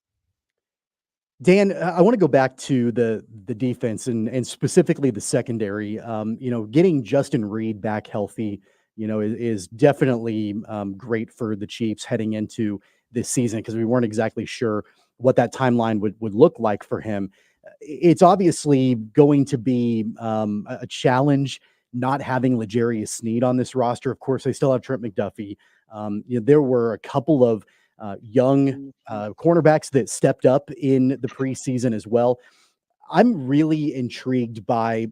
Dan, I want to go back to the defense and specifically the secondary. Getting Justin Reed back healthy is definitely great for the Chiefs heading into this season, because we weren't exactly sure what that timeline would look like for him. It's obviously going to be a challenge not having L'Jarius Sneed on this roster. Of course, they still have Trent McDuffie. There were a couple of young cornerbacks that stepped up in the preseason as well. I'm really intrigued by,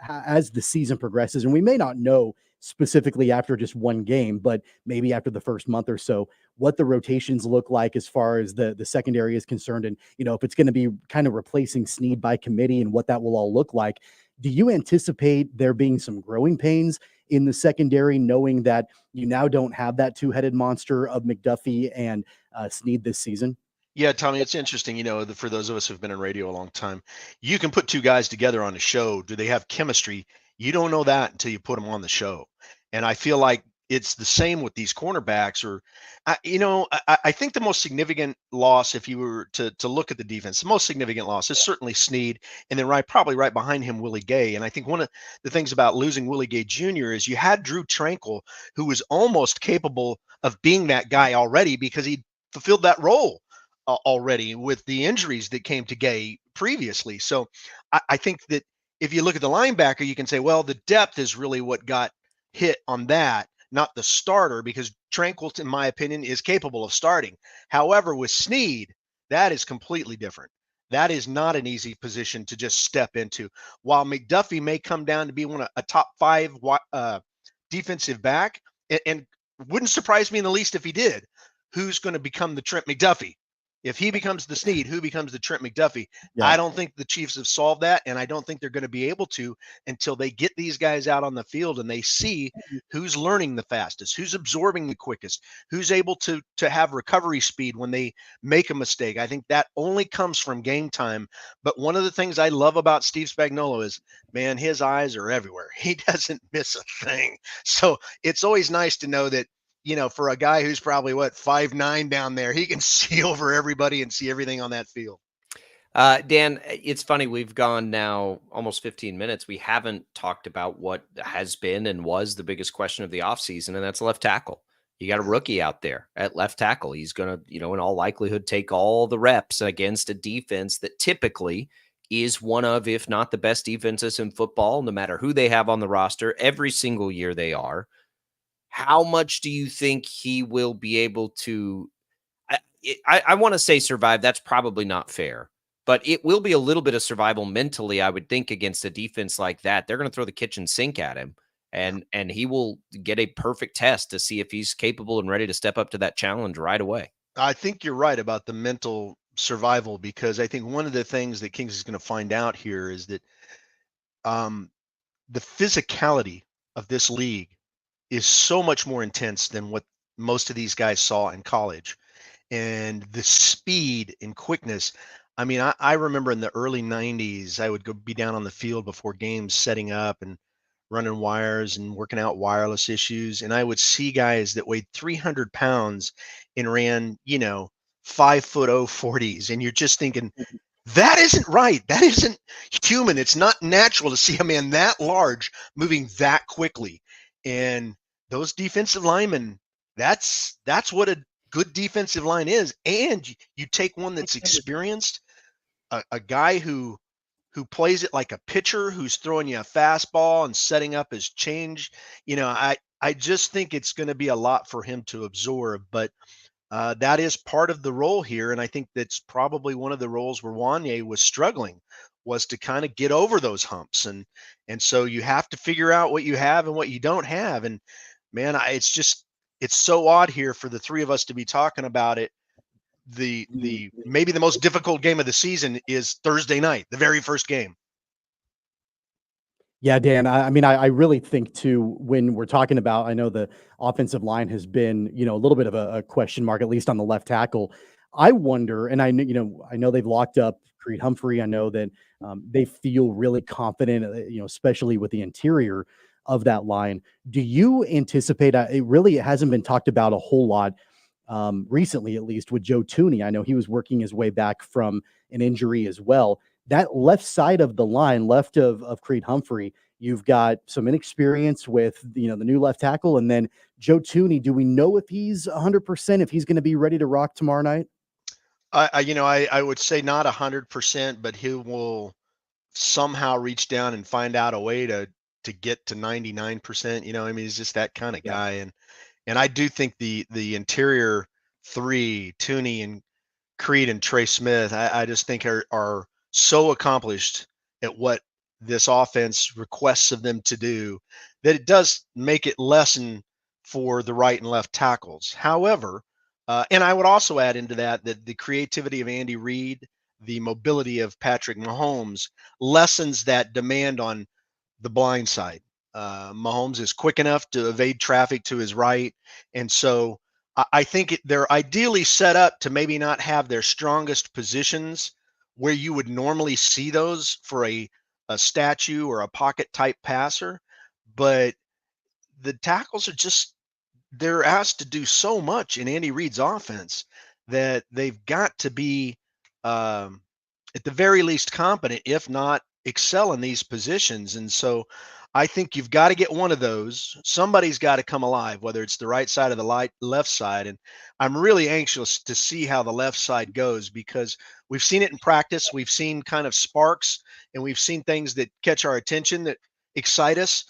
as the season progresses, and we may not know specifically after just one game, but maybe after the first month or so, what the rotations look like as far as the secondary is concerned. And, if it's going to be kind of replacing Sneed by committee and what that will all look like. Do you anticipate there being some growing pains in the secondary, knowing that you now don't have that two-headed monster of McDuffie and Sneed this season?
Yeah, Tommy, it's interesting. For those of us who've been in radio a long time, you can put two guys together on a show. Do they have chemistry? You don't know that until you put them on the show. And I feel like it's the same with these cornerbacks. I think the most significant loss, if you were to look at the defense, the most significant loss is certainly Sneed, and then probably right behind him, Willie Gay. And I think one of the things about losing Willie Gay Jr. is you had Drew Tranquill, who was almost capable of being that guy already because he fulfilled that role already with the injuries that came to Gay previously. So I think that if you look at the linebacker, you can say, well, the depth is really what got hit on that, not the starter, because Tranquill, in my opinion, is capable of starting. However, with Sneed, that is completely different. That is not an easy position to just step into. While McDuffie may come down to be a top 5 defensive back, and wouldn't surprise me in the least if he did, who's going to become the Trent McDuffie? If he becomes the Sneed, who becomes the Trent McDuffie? Yeah. I don't think the Chiefs have solved that, and I don't think they're going to be able to until they get these guys out on the field and they see who's learning the fastest, who's absorbing the quickest, who's able to have recovery speed when they make a mistake. I think that only comes from game time. But one of the things I love about Steve Spagnuolo is, man, his eyes are everywhere. He doesn't miss a thing. So it's always nice to know that, for a guy who's probably 5'9" down there, he can see over everybody and see everything on that field.
Dan, it's funny. We've gone now almost 15 minutes. We haven't talked about what has been and was the biggest question of the offseason, and that's left tackle. You got a rookie out there at left tackle. He's going to, in all likelihood, take all the reps against a defense that typically is one of, if not the best defenses in football, no matter who they have on the roster. Every single year they are. How much do you think he will be able to, I want to say survive. That's probably not fair, but it will be a little bit of survival mentally, I would think, against a defense like that. They're going to throw the kitchen sink at him, and he will get a perfect test to see if he's capable and ready to step up to that challenge right away.
I think you're right about the mental survival, because I think one of the things that Kings is going to find out here is that the physicality of this league is so much more intense than what most of these guys saw in college. And the speed and quickness. I mean, I remember in the early 90s, I would be down on the field before games, setting up and running wires and working out wireless issues. And I would see guys that weighed 300 pounds and ran, 5'0" 40s. And you're just thinking, that isn't right. That isn't human. It's not natural to see a man that large moving that quickly. And those defensive linemen, that's what a good defensive line is. And you take one that's experienced, a guy who plays it like a pitcher, who's throwing you a fastball and setting up his change. I just think it's going to be a lot for him to absorb, but that is part of the role here. And I think that's probably one of the roles where Wanya was struggling, was to kind of get over those humps. And so you have to figure out what you have and what you don't have. And man, it's so odd here for the three of us to be talking about it. The maybe the most difficult game of the season is Thursday night, the very first game.
Yeah, Dan, I really think too, when we're talking about, I know the offensive line has been, a little bit of a question mark, at least on the left tackle. I wonder, and I know they've locked up Creed Humphrey. I know that they feel really confident, especially with the interior of that line. Do you anticipate, it hasn't been talked about a whole lot recently, at least with Joe Thuney. I know he was working his way back from an injury as well. That left side of the line, left of Creed Humphrey, You've got some inexperience with, the new left tackle, and then Joe Thuney. Do we know if he's 100%, if he's going to be ready to rock tomorrow night?
I would say not 100%, but he will somehow reach down and find out a way to get to 99%. He's just that kind of guy. And I do think the interior three, Thuney and Creed and Trey Smith, I just think are so accomplished at what this offense requests of them to do that it does make it lessen for the right and left tackles. However, and I would also add into that the creativity of Andy Reid, the mobility of Patrick Mahomes lessens that demand on the blind side. Mahomes is quick enough to evade traffic to his right. And so I think they're ideally set up to maybe not have their strongest positions where you would normally see those for a statue or a pocket type passer. But the tackles are they're asked to do so much in Andy Reid's offense that they've got to be at the very least competent, if not excel in these positions. And so I think you've got to get one of those. Somebody's got to come alive, whether it's the right side or the left side. And I'm really anxious to see how the left side goes, because we've seen it in practice. We've seen kind of sparks, and we've seen things that catch our attention that excite us.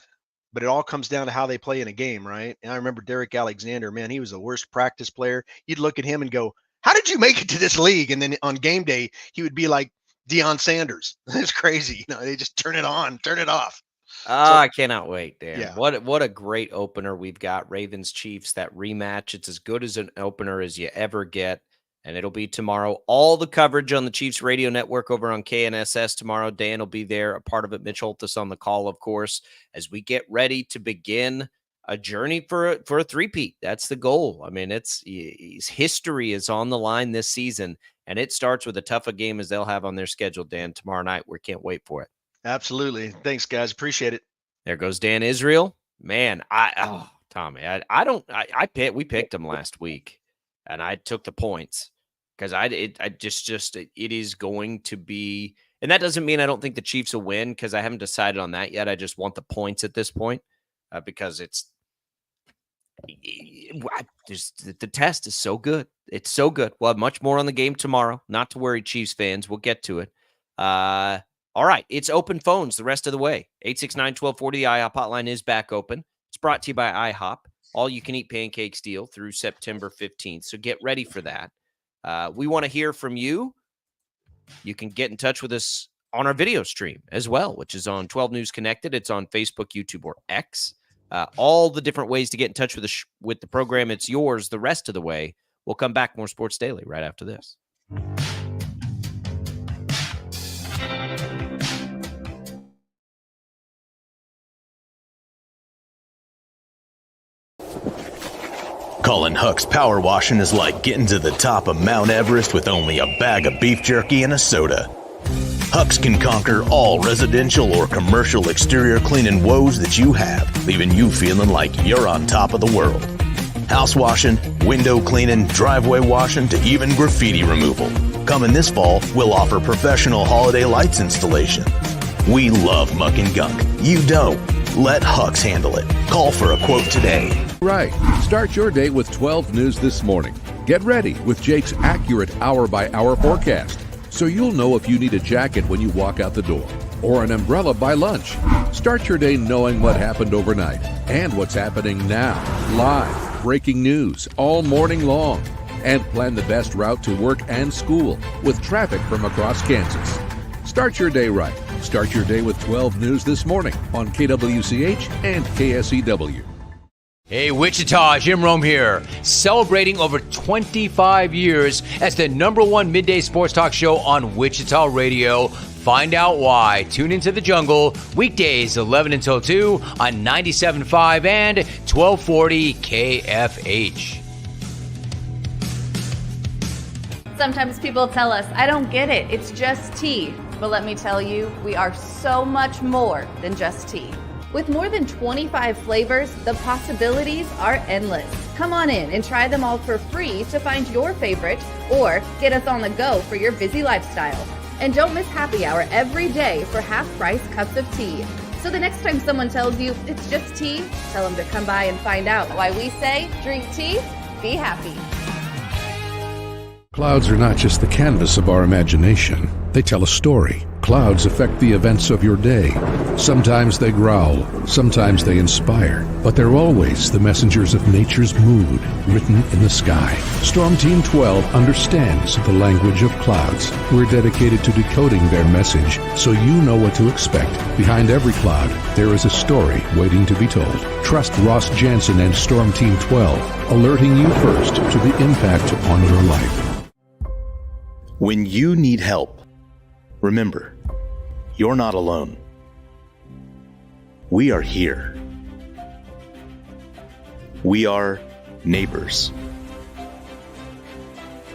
But it all comes down to how they play in a game, right? And I remember Derek Alexander, man, he was the worst practice player. You'd look at him and go, how did you make it to this league? And then on game day, he would be like Deion Sanders. It's crazy. They just turn it on, turn it off.
I cannot wait, Dan.
Yeah.
What a great opener we've got. Ravens Chiefs, that rematch. It's as good as an opener as you ever get. And it'll be tomorrow. All the coverage on the Chiefs radio network over on KNSS tomorrow. Dan will be there, a part of it. Mitch Holthus on the call, of course, as we get ready to begin a journey for a three-peat. That's the goal. I mean, history is on the line this season, and it starts with a tough a game as they'll have on their schedule, Dan, tomorrow night. We can't wait for it.
Absolutely. Thanks, guys. Appreciate it.
There goes Dan Israel. Man, Tommy, we picked him last week, and I took the points. Because it is going to be, and that doesn't mean I don't think the Chiefs will win, because I haven't decided on that yet. I just want the points at this point, because the test is so good. It's so good. We'll have much more on the game tomorrow. Not to worry, Chiefs fans. We'll get to it. All right, it's open phones the rest of the way. 869-1240, the IHOP hotline is back open. It's brought to you by IHOP. All you can eat pancakes deal through September 15th. So get ready for that. We want to hear from you. You can get in touch with us on our video stream as well, which is on 12 News Connected. It's on Facebook, YouTube, or X. All the different ways to get in touch with the program. It's yours the rest of the way. We'll come back. More Sports Daily right after this.
Colin Huck's power washing is like getting to the top of Mount Everest with only a bag of beef jerky and a soda. Huck's can conquer all residential or commercial exterior cleaning woes that you have, leaving you feeling like you're on top of the world. House washing, window cleaning, driveway washing, to even graffiti removal. Coming this fall, we'll offer professional holiday lights installation. We love muck and gunk. You don't. Let Huck's handle it. Call for a quote today.
Right. Start your day with 12 News this morning. Get ready with Jake's accurate hour-by-hour forecast, so you'll know if you need a jacket when you walk out the door, or an umbrella by lunch. Start your day knowing what happened overnight and what's happening now. Live, breaking news all morning long. And plan the best route to work and school with traffic from across Kansas. Start your day right. Start your day with 12 News this morning on KWCH and KSEW.
Hey, Wichita, Jim Rome here, celebrating over 25 years as the #1 midday sports talk show on Wichita Radio. Find out why. Tune into The Jungle, weekdays 11 until 2 on 97.5 and 1240 KFH.
Sometimes people tell us, I don't get it, it's just tea. But let me tell you, we are so much more than just tea. With more than 25 flavors, the possibilities are endless. Come on in and try them all for free to find your favorite, or get us on the go for your busy lifestyle. And don't miss happy hour every day for half-price cups of tea. So the next time someone tells you it's just tea, tell them to come by and find out why we say drink tea, be happy.
Clouds are not just the canvas of our imagination. They tell a story. Clouds affect the events of your day. Sometimes they growl, sometimes they inspire, but they're always the messengers of nature's mood written in the sky. Storm Team 12 understands the language of clouds. We're dedicated to decoding their message so you know what to expect. Behind every cloud, there is a story waiting to be told. Trust Ross Jansen and Storm Team 12, alerting you first to the impact on your life.
When you need help, remember, you're not alone. We are here. We are neighbors.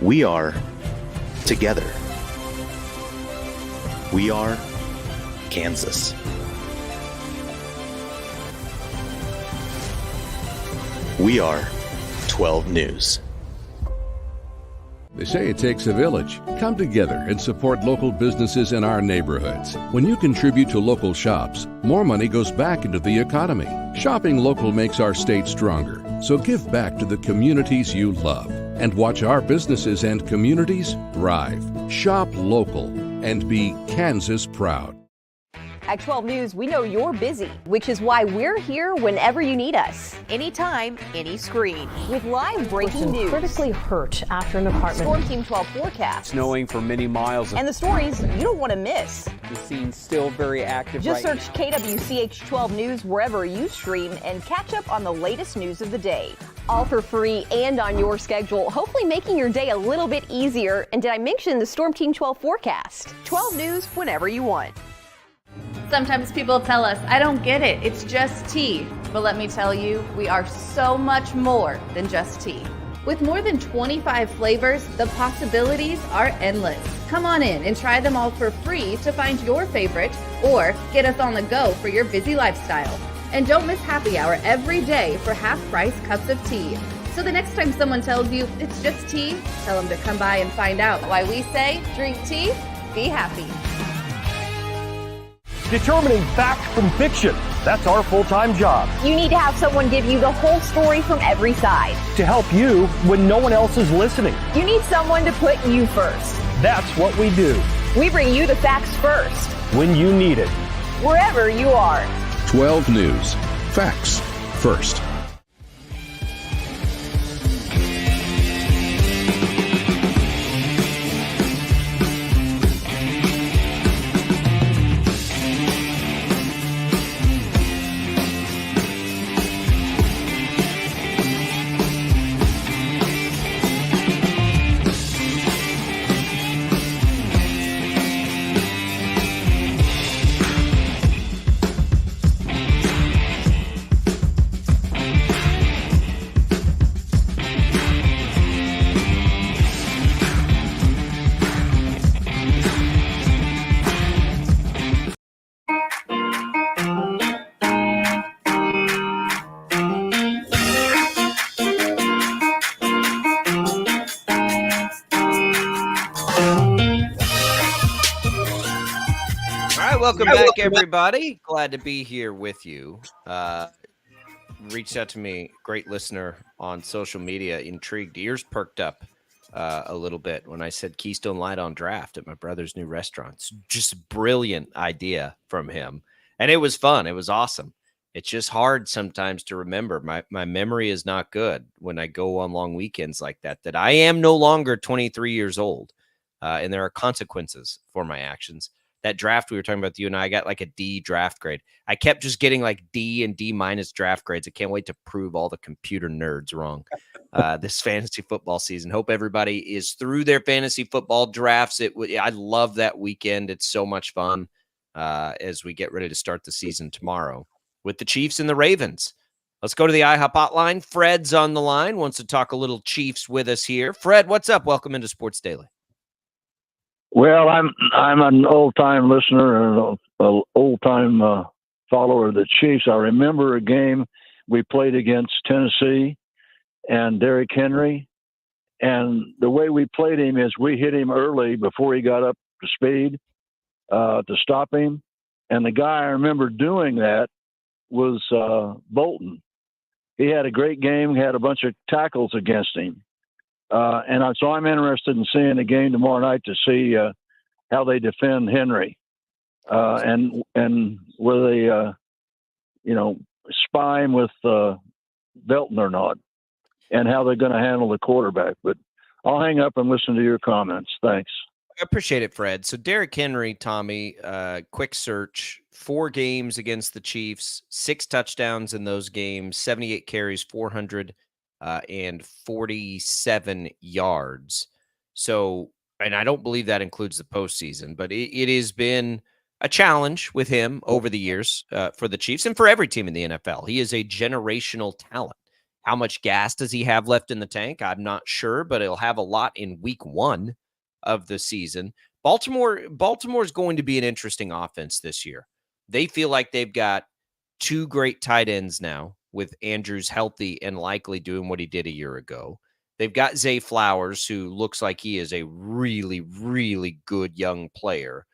We are together. We are Kansas. We are 12 News.
They say it takes a village. Come together and support local businesses in our neighborhoods. When you contribute to local shops, more money goes back into the economy. Shopping local makes our state stronger. So give back to the communities you love and watch our businesses and communities thrive. Shop local and be Kansas proud.
At 12 News, we know you're busy, which is why we're here whenever you need us.
Anytime, any screen.
With live breaking news.
Critically hurt after an apartment.
Storm Team 12 forecast.
Snowing for many miles.
And the stories you don't want to miss.
The scene's still very active.
Just
right
search KWCH 12 News wherever you stream and catch up on the latest news of the day. All for free and on your schedule, hopefully making your day a little bit easier. And did I mention the Storm Team 12 forecast?
12 News whenever you want.
Sometimes people tell us, I don't get it, it's just tea. But let me tell you, we are so much more than just tea. With more than 25 flavors, the possibilities are endless. Come on in and try them all for free to find your favorite or get us on the go for your busy lifestyle. And don't miss happy hour every day for half-price cups of tea. So the next time someone tells you it's just tea, tell them to come by and find out why we say drink tea, be happy.
Determining fact from fiction. That's our full-time job.
You need to have someone give you the whole story from every side.
To help you when no one else is listening.
You need someone to put you first.
That's what we do.
We bring you the facts first.
When you need it.
Wherever you are.
12 News. Facts first.
Welcome back, everybody. Glad to be here with you. Reached out to me, great listener on social media, intrigued, ears perked up a little bit when I said Keystone Light on draft at my brother's new restaurant. It's just a brilliant idea from him. And it was fun. It was awesome. It's just hard sometimes to remember. My memory is not good when I go on long weekends like that I am no longer 23 years old. And there are consequences for my actions. That draft we were talking about with you and I got like a D draft grade. I kept just getting like D and D minus draft grades. I can't wait to prove all the computer nerds wrong this fantasy football season. Hope everybody is through their fantasy football drafts. I love that weekend. It's so much fun as we get ready to start the season tomorrow with the Chiefs and the Ravens. Let's go to the IHOP hotline. Fred's on the line, wants to talk a little Chiefs with us here. Fred, what's up? Welcome into Sports Daily.
Well, I'm an old-time listener and an old-time follower of the Chiefs. I remember a game we played against Tennessee and Derrick Henry, and the way we played him is we hit him early before he got up to speed to stop him, And the guy I remember doing that was Bolton. He had a great game, had a bunch of tackles against him. So I'm interested in seeing the game tomorrow night to see how they defend Henry. And whether they, spy him with Belton or not, and how they're going to handle the quarterback. But I'll hang up and listen to your comments. Thanks.
I appreciate it, Fred. So Derrick Henry, Tommy, quick search, 4 games against the Chiefs, 6 touchdowns in those games, 78 carries, 447 yards. So, and I don't believe that includes the postseason, but it has been a challenge with him over the years for the Chiefs and for every team in the NFL. He is a generational talent. How much gas does he have left in the tank? I'm not sure, but he'll have a lot in week 1 of the season. Baltimore is going to be an interesting offense this year. They feel like they've got 2 great tight ends now, with Andrews healthy and likely doing what he did a year ago. They've got Zay Flowers, who looks like he is a really, really good young player.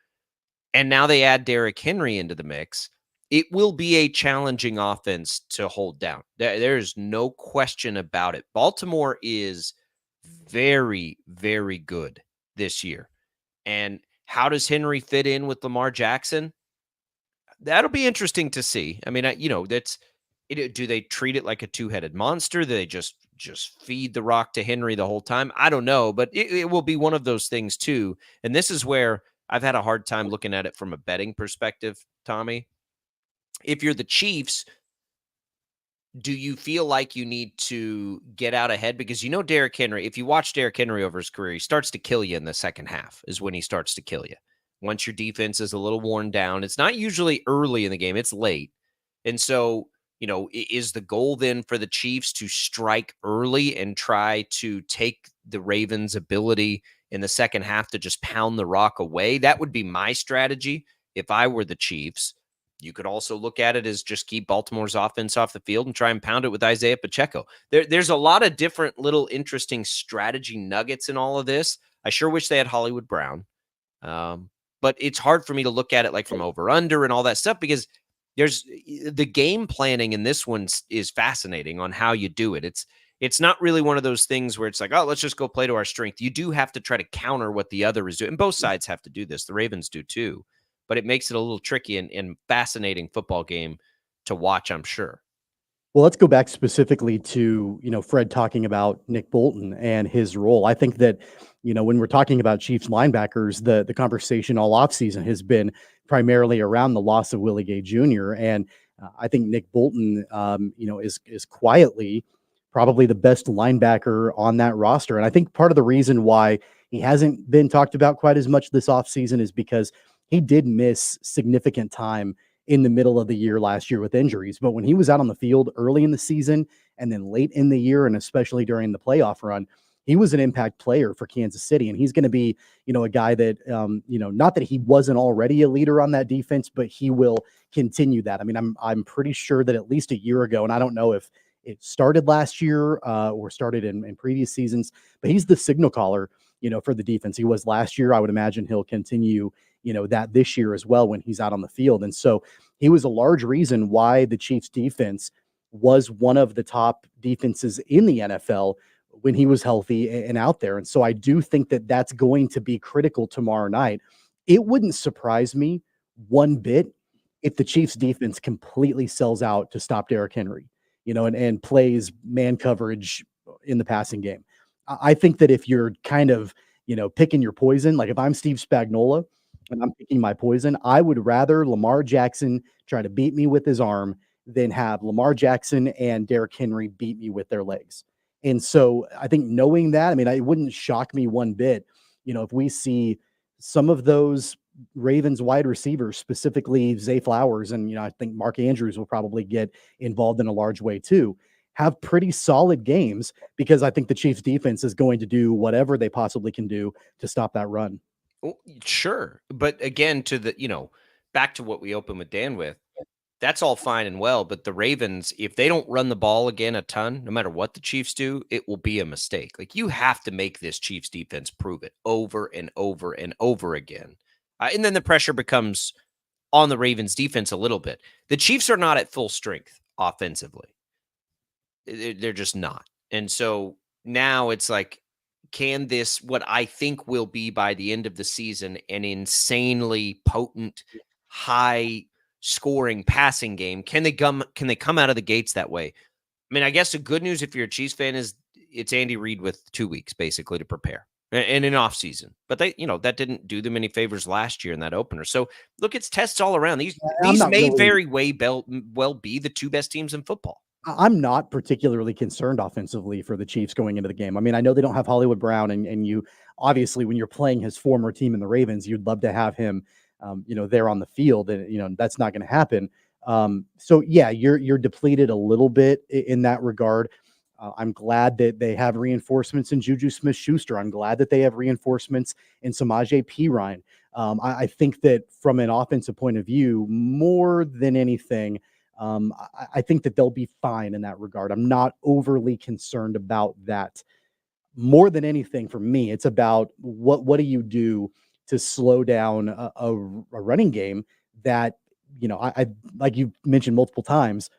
And now they add Derrick Henry into the mix. It will be a challenging offense to hold down. There's no question about it. Baltimore is very, very good this year. And how does Henry fit in with Lamar Jackson? That'll be interesting to see. I mean, do they treat it like a 2-headed monster? Do they just feed the rock to Henry the whole time? I don't know, but it will be one of those things too. And this is where I've had a hard time looking at it from a betting perspective, Tommy. If you're the Chiefs, do you feel like you need to get out ahead? Because Derrick Henry, if you watch Derrick Henry over his career, he starts to kill you in the second half is when he starts to kill you. Once your defense is a little worn down, it's not usually early in the game, it's late. And so, is the goal then for the Chiefs to strike early and try to take the Ravens' ability in the second half to just pound the rock away? That would be my strategy if I were the Chiefs. You could also look at it as just keep Baltimore's offense off the field and try and pound it with Isaiah Pacheco. There's a lot of different little interesting strategy nuggets in all of this. I sure wish they had Hollywood Brown. But it's hard for me to look at it like from over under and all that stuff, because there's the game planning in this one is fascinating on how you do it. It's not really one of those things where it's like, oh, let's just go play to our strength. You do have to try to counter what the other is doing. And both sides have to do this. The Ravens do too. But it makes it a little tricky and fascinating football game to watch, I'm sure.
Well, let's go back specifically to, Fred talking about Nick Bolton and his role. I think that, when we're talking about Chiefs linebackers, the conversation all offseason has been primarily around the loss of Willie Gay Jr. And I think Nick Bolton, is quietly probably the best linebacker on that roster. And I think part of the reason why he hasn't been talked about quite as much this offseason is because he did miss significant time in the middle of the year last year with injuries. But when he was out on the field early in the season and then late in the year, and especially during the playoff run, he was an impact player for Kansas City. And he's going to be, a guy that, not that he wasn't already a leader on that defense, but he will continue that. I mean, I'm pretty sure that at least a year ago, and I don't know if it started last year or started in previous seasons, but he's the signal caller, for the defense. He was last year. I would imagine he'll continue that this year as well when he's out on the field. And so he was a large reason why the Chiefs defense was one of the top defenses in the NFL when he was healthy and out there. And so I do think that that's going to be critical tomorrow night. It wouldn't surprise me one bit if the Chiefs defense completely sells out to stop Derrick Henry, and plays man coverage in the passing game. I think that if you're kind of, picking your poison, like if I'm Steve Spagnuolo, and I'm picking my poison, I would rather Lamar Jackson try to beat me with his arm than have Lamar Jackson and Derrick Henry beat me with their legs. And so I think knowing that, I mean, it wouldn't shock me one bit, if we see some of those Ravens wide receivers, specifically Zay Flowers, and, I think Mark Andrews will probably get involved in a large way too, have pretty solid games, because I think the Chiefs defense is going to do whatever they possibly can do to stop that run.
Well, sure. But again, to the, back to what we opened with Dan with, that's all fine and well. But the Ravens, if they don't run the ball again a ton, no matter what the Chiefs do, it will be a mistake. Like, you have to make this Chiefs defense prove it over and over and over again. And then the pressure becomes on the Ravens defense a little bit. The Chiefs are not at full strength offensively. They're just not. And so now it's like, can this, what I think will be by the end of the season, an insanely potent, high scoring passing game, can they come out of the gates that way? I mean, I guess the good news if you're a Chiefs fan is it's Andy Reid with 2 weeks basically to prepare and an off season. But they, that didn't do them any favors last year in that opener. So look, it's tests all around. These may very well be the two best teams in football.
I'm not particularly concerned offensively for the Chiefs going into the game. I mean, I know they don't have Hollywood Brown, and you obviously, when you're playing his former team in the Ravens, you'd love to have him, there on the field, and that's not going to happen. So yeah, you're depleted a little bit in that regard. I'm glad that they have reinforcements in Juju Smith-Schuster. I'm glad that they have reinforcements in Samaje Perine. I think that from an offensive point of view, more than anything, I think that they'll be fine in that regard. I'm not overly concerned about that. More than anything, for me, it's about what do you do to slow down a running game that, I like you mentioned multiple times,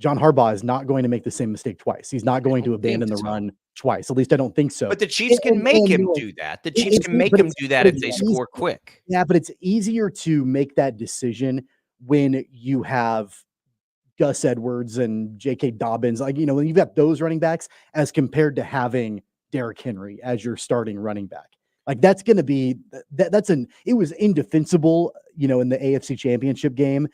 John Harbaugh is not going to make the same mistake twice. He's not going to abandon the run twice. At least I don't think so.
But the Chiefs can make him do that. The Chiefs can make him do that if they score quick.
Yeah, but it's easier to make that decision when you have Gus Edwards and J.K. Dobbins, when you've got those running backs as compared to having Derrick Henry as your starting running back. Like that's going to be it was indefensible, in the AFC Championship game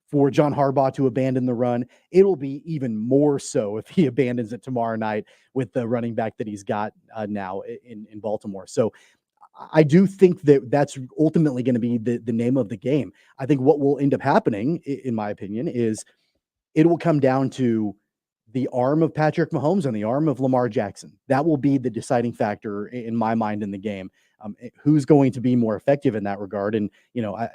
for John Harbaugh to abandon the run. It'll be even more so if he abandons it tomorrow night with the running back that he's got now in Baltimore. So I do think that that's ultimately going to be the name of the game. I think what will end up happening, in my opinion, is it will come down to the arm of Patrick Mahomes and the arm of Lamar Jackson. That will be the deciding factor in my mind in the game. Who's going to be more effective in that regard? And,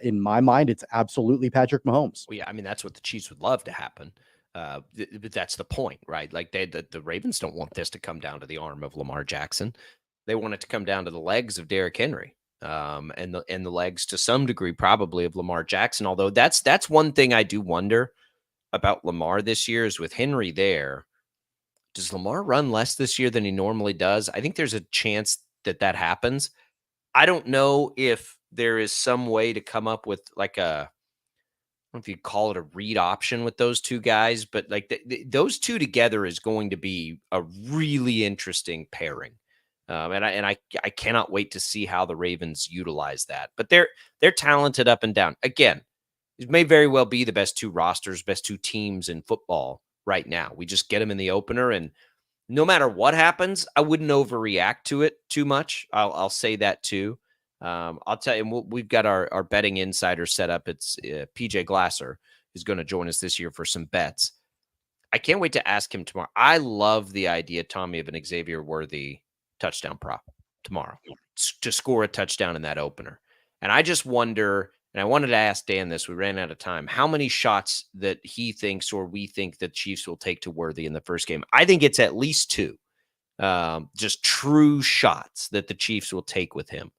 in my mind, it's absolutely Patrick Mahomes.
Well, yeah, I mean, that's what the Chiefs would love to happen. But that's the point, right? Like the Ravens don't want this to come down to the arm of Lamar Jackson. They want it to come down to the legs of Derrick Henry. And the legs to some degree probably of Lamar Jackson. Although that's one thing I do wonder about Lamar this year is with Henry there. Does Lamar run less this year than he normally does? I think there's a chance that happens. I don't know if there is some way to come up with like I don't know if you call it a read option with those two guys, but like those two together is going to be a really interesting pairing. And I cannot wait to see how the Ravens utilize that. But they're talented up and down. Again, it may very well be the best two rosters, best two teams in football right now. We just get them in the opener, and no matter what happens, I wouldn't overreact to it too much. I'll say that too. I'll tell you, and we've got our betting insider set up. It's PJ Glasser who's going to join us this year for some bets. I can't wait to ask him tomorrow. I love the idea, Tommy, of an Xavier Worthy touchdown prop tomorrow to score a touchdown in that opener. And I just wonder, and I wanted to ask Dan this, we ran out of time, how many shots that he thinks or we think the Chiefs will take to Worthy in the first game. I think it's at least two, just true shots that the Chiefs will take with him.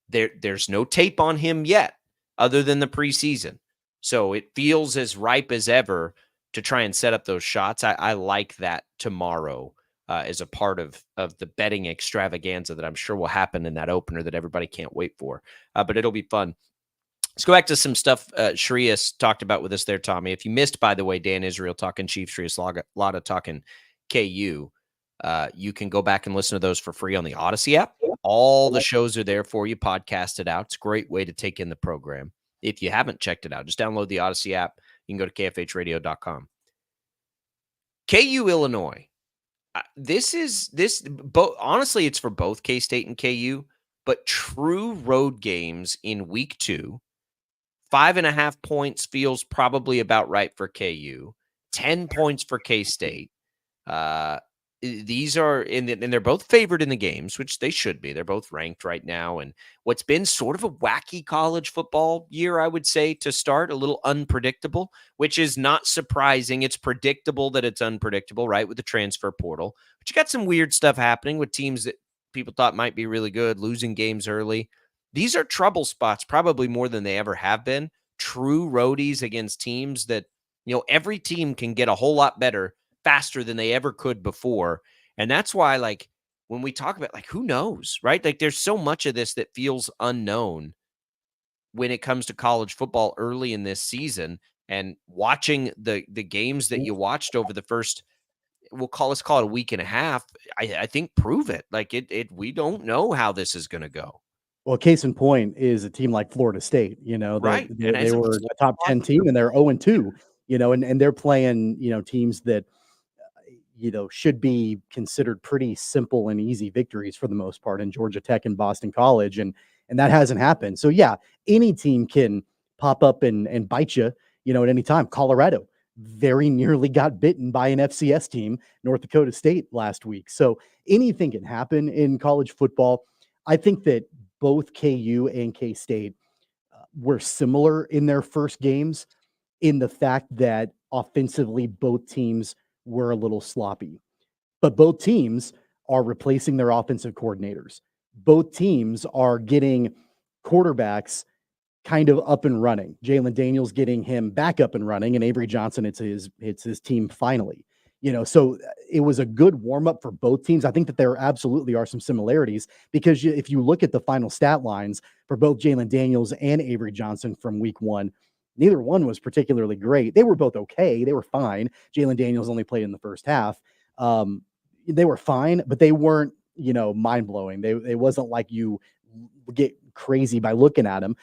There's no tape on him yet other than the preseason. So it feels as ripe as ever to try and set up those shots. I like that tomorrow as a part of the betting extravaganza that I'm sure will happen in that opener that everybody can't wait for. But it'll be fun. Let's go back to some stuff Shreya talked about with us there, Tommy. If you missed, by the way, Dan Israel talking Chiefs, Shreya Lotta talking KU, you can go back and listen to those for free on the Odyssey app. All the shows are there for you, podcasted out. It's a great way to take in the program. If you haven't checked it out, just download the Odyssey app. You can go to kfhradio.com. KU, Illinois. Honestly, it's for both K-State and KU, but true road games in week 2, 5.5 points feels probably about right for KU, 10 points for K-State. These are and they're both favored in the games, which they should be. They're both ranked right now. And what's been sort of a wacky college football year, I would say, to start, a little unpredictable, which is not surprising. It's predictable that it's unpredictable, right, with the transfer portal. But you got some weird stuff happening with teams that people thought might be really good, losing games early. these are trouble spots, probably more than they ever have been. True roadies against teams that, every team can get a whole lot better faster than they ever could before. And that's why, like, when we talk about, like, who knows, right? Like, there's so much of this that feels unknown when it comes to college football early in this season. And watching the games that you watched over the first, let's call it a week and a half, I think prove it. Like, we don't know how this is going to go.
Well, case in point is a team like Florida State.
Right.
They were a top 10 team and they're 0-2. And they're playing teams that should be considered pretty simple and easy victories for the most part in Georgia Tech and Boston College, and that hasn't happened. So yeah, any team can pop up and bite you, at any time. Colorado very nearly got bitten by an FCS team, North Dakota State, last week. So anything can happen in college football. I think that both KU and K-State were similar in their first games in the fact that offensively both teams were a little sloppy. But both teams are replacing their offensive coordinators. Both teams are getting quarterbacks kind of up and running. Jalen Daniels getting him back up and running, and Avery Johnson, it's his team finally. So it was a good warm-up for both teams. I think that there absolutely are some similarities because if you look at the final stat lines for both Jalen Daniels and Avery Johnson from week one, neither one was particularly great. They were both okay. They were fine. Jalen Daniels only played in the first half. They were fine, but they weren't, mind-blowing. They wasn't like you get crazy by looking at them.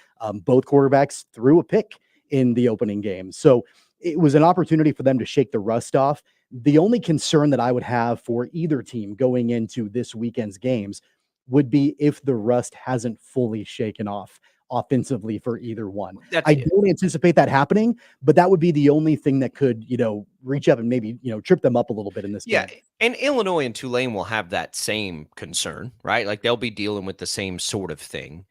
Both quarterbacks threw a pick in the opening game. So it was an opportunity for them to shake the rust off. The only concern that I would have for either team going into this weekend's games would be if the rust hasn't fully shaken off offensively for either one. I don't anticipate that happening, but that would be the only thing that could, reach up and maybe, trip them up a little bit in this game.
And Illinois and Tulane will have that same concern, right? Like they'll be dealing with the same sort of thing.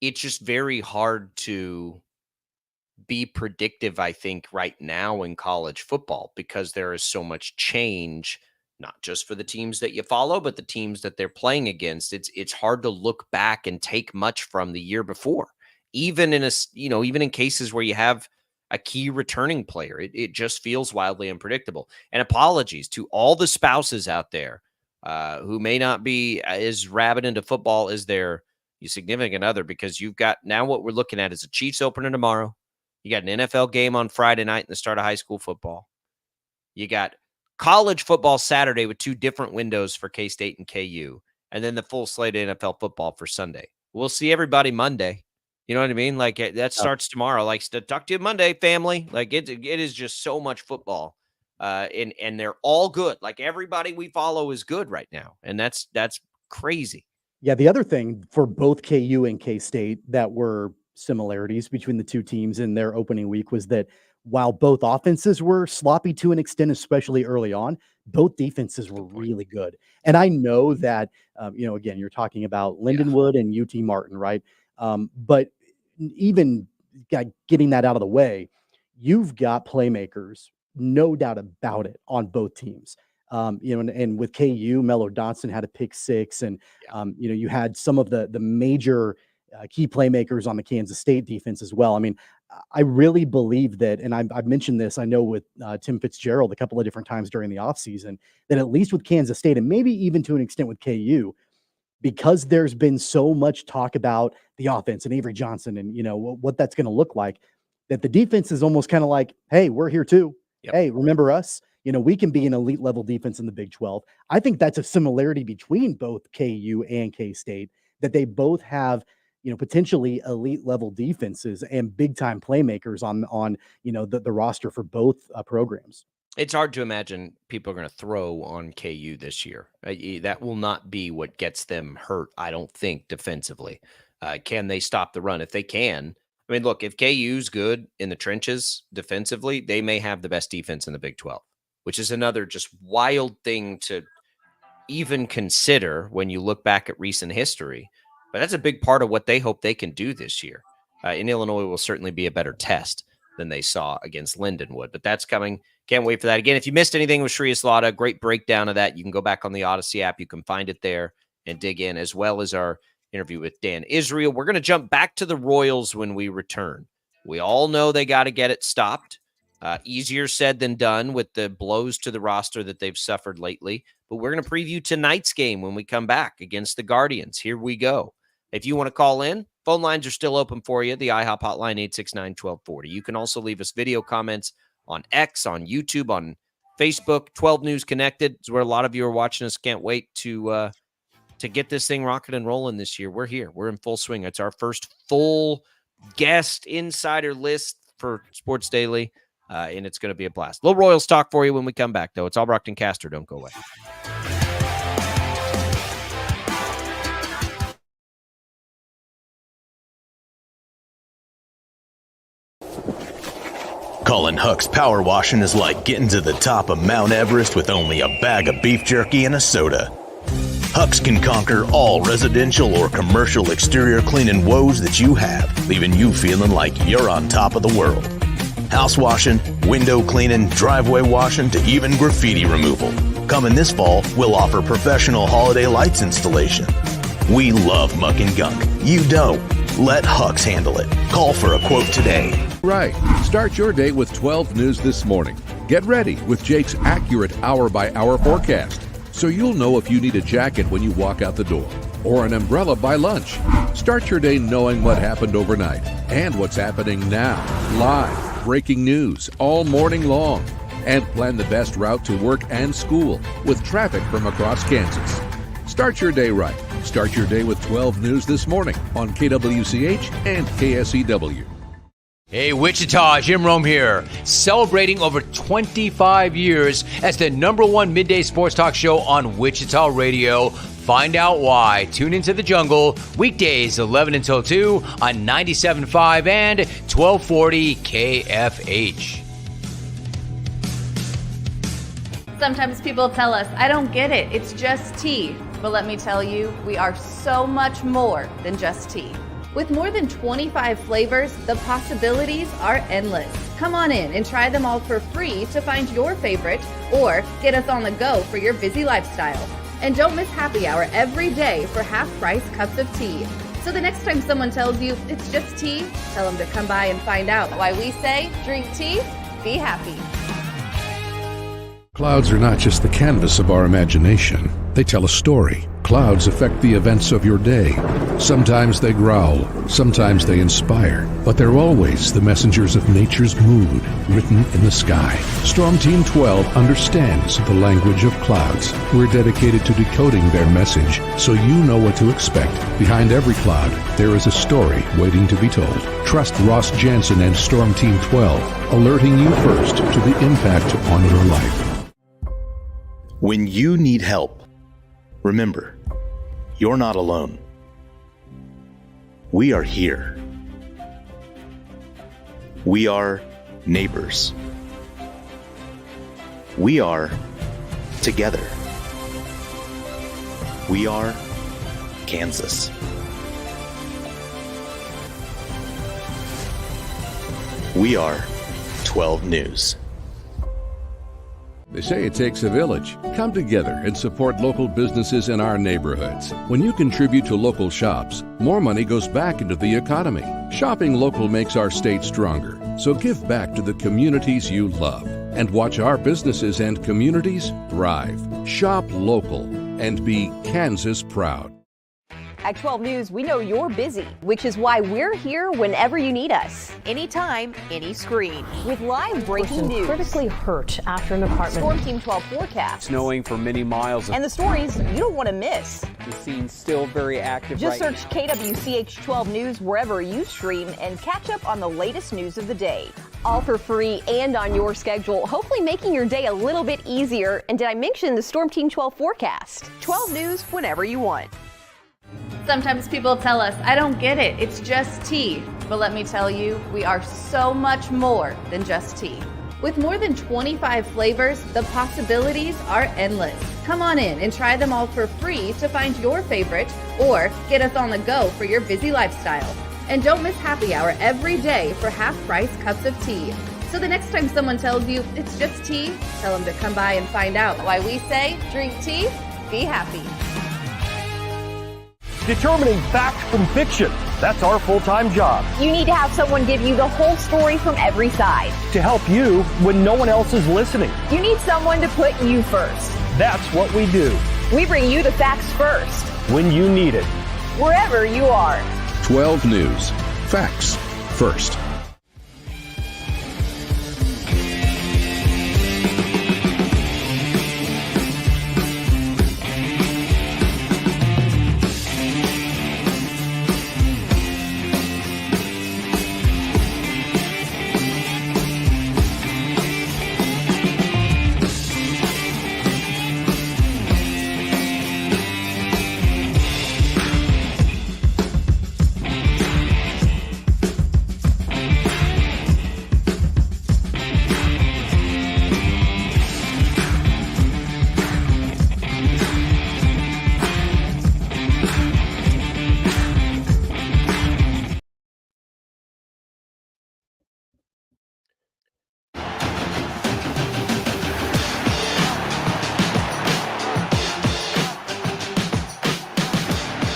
It's just very hard to be predictive, I think, right now in college football because there is so much change, not just for the teams that you follow, but the teams that they're playing against. It's hard to look back and take much from the year before, even in cases where you have a key returning player. It just feels wildly unpredictable. And apologies to all the spouses out there who may not be as rabid into football as their significant other, because you've got now what we're looking at is a Chiefs opener tomorrow. You got an NFL game on Friday night and the start of high school football. You got college football Saturday with two different windows for K-State and KU, and then the full slate of NFL football for Sunday. We'll see everybody Monday. You know what I mean? Like that starts tomorrow. Like, to talk to you Monday, family. Like it is just so much football, and they're all good. Like everybody we follow is good right now, and that's crazy.
Yeah, the other thing for both KU and K-State that were similarities between the two teams in their opening week was that while both offenses were sloppy to an extent, especially early on, both defenses were really good. And I know that, again, you're talking about Lindenwood and UT Martin, right? But even getting that out of the way, you've got playmakers, no doubt about it, on both teams. And with KU, Mello Dotson had a pick six, and you had some of the major key playmakers on the Kansas State defense as well. I mean, I really believe that, and I've mentioned this, I know with Tim Fitzgerald a couple of different times during the offseason, that at least with Kansas State, and maybe even to an extent with KU, because there's been so much talk about the offense and Avery Johnson and, what that's going to look like, that the defense is almost kind of like, hey, we're here too. Yep. Hey, remember us? We can be an elite level defense in the Big 12. I think that's a similarity between both KU and K-State, that they both have, potentially elite level defenses and big time playmakers on the roster for both programs.
It's hard to imagine people are going to throw on KU this year. That will not be what gets them hurt, I don't think, defensively. Can they stop the run? If they can, I mean, look, if KU's good in the trenches defensively, they may have the best defense in the Big 12, which is another just wild thing to even consider when you look back at recent history. But that's a big part of what they hope they can do this year. In Illinois will certainly be a better test than they saw against Lindenwood. But that's coming. Can't wait for that. Again, if you missed anything with Shreya Slaughter, great breakdown of that. You can go back on the Odyssey app. You can find it there and dig in, as well as our interview with Dan Israel. We're going to jump back to the Royals when we return. We all know they got to get it stopped. Easier said than done with the blows to the roster that they've suffered lately. But we're going to preview tonight's game when we come back against the Guardians. Here we go. If you want to call in, phone lines are still open for you. The IHOP hotline, 869-1240. You can also leave us video comments on X, on YouTube, on Facebook. 12 News Connected is where a lot of you are watching us. Can't wait to get this thing rocking and rolling this year. We're here. We're in full swing. It's our first full guest insider list for Sports Daily. And it's going to be a blast. Little Royals talk for you when we come back, though. It's Albrecht and Caster. Don't go away.
Colin Huck's power washing is like getting to the top of Mount Everest with only a bag of beef jerky and a soda. Hucks can conquer all residential or commercial exterior cleaning woes that you have, leaving you feeling like you're on top of the world. House washing, window cleaning, driveway washing, to even graffiti removal. Coming this fall, we'll offer professional holiday lights installation. We love muck and gunk. You don't. Let Hucks handle it. Call for a quote today.
Right. Start your day with 12 News this morning. Get ready with Jake's accurate hour-by-hour forecast, so you'll know if you need a jacket when you walk out the door or an umbrella by lunch. Start your day knowing what happened overnight and what's happening now. Live, breaking news all morning long. And plan the best route to work and school with traffic from across Kansas. Start your day right. Start your day with 12 News this morning on KWCH and KSEW.
Hey, Wichita, Jim Rome here, celebrating over 25 years as the #1 midday sports talk show on Wichita Radio. Find out why. Tune into The Jungle, weekdays 11 until 2 on 97.5 and 1240 KFH.
Sometimes people tell us, I don't get it, it's just tea. But let me tell you, we are so much more than just tea. With more than 25 flavors, the possibilities are endless. Come on in and try them all for free to find your favorite or get us on the go for your busy lifestyle. And don't miss happy hour every day for half-price cups of tea. So the next time someone tells you it's just tea, tell them to come by and find out why we say drink tea, be happy.
Clouds are not just the canvas of our imagination. They tell a story. Clouds affect the events of your day. Sometimes they growl, sometimes they inspire, but they're always the messengers of nature's mood written in the sky. Storm Team 12 understands the language of clouds. We're dedicated to decoding their message so you know what to expect. Behind every cloud, there is a story waiting to be told. Trust Ross Jansen and Storm Team 12, alerting you first to the impact on your life.
When you need help, remember, you're not alone. We are here. We are neighbors. We are together. We are Kansas. We are 12 News.
They say it takes a village. Come together and support local businesses in our neighborhoods. When you contribute to local shops, more money goes back into the economy. Shopping local makes our state stronger. So give back to the communities you love and watch our businesses and communities thrive. Shop local and be Kansas proud.
At 12 News, we know you're busy, which is why we're here whenever you need us.
Anytime, any screen.
With live breaking news.
Critically hurt after an apartment.
Storm Team 12 forecast.
Snowing for many miles.
And the stories you don't want to miss.
The scene's still very active.
Just
right
search KWCH 12 News wherever you stream and catch up on the latest news of the day. All for free and on your schedule, hopefully making your day a little bit easier. And did I mention the Storm Team 12 forecast?
12 News whenever you want.
Sometimes people tell us, I don't get it, it's just tea. But let me tell you, we are so much more than just tea. With more than 25 flavors, the possibilities are endless. Come on in and try them all for free to find your favorite or get us on the go for your busy lifestyle. And don't miss happy hour every day for half-price cups of tea. So the next time someone tells you it's just tea, tell them to come by and find out why we say drink tea, be happy.
Determining fact from fiction. That's our full-time job.
You need to have someone give you the whole story from every side.
To help you when no one else is listening.
You need someone to put you first.
That's what we do.
We bring you the facts first.
When you need it.
Wherever you are.
12 News. Facts first.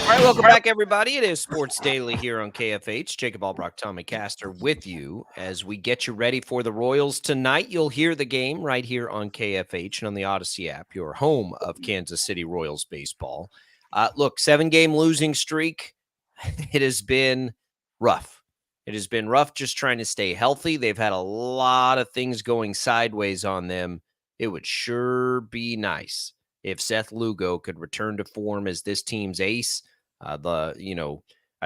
All right, welcome back, everybody. It is Sports Daily here on KFH. Jacob Albrock, Tommy Castor with you as we get you ready for the Royals tonight. You'll hear the game right here on KFH and on the Odyssey app, your home of Kansas City Royals baseball. Look, 7-game losing streak. It has been rough. It has been rough just trying to stay healthy. They've had a lot of things going sideways on them. It would sure be nice if Seth Lugo could return to form as this team's ace. A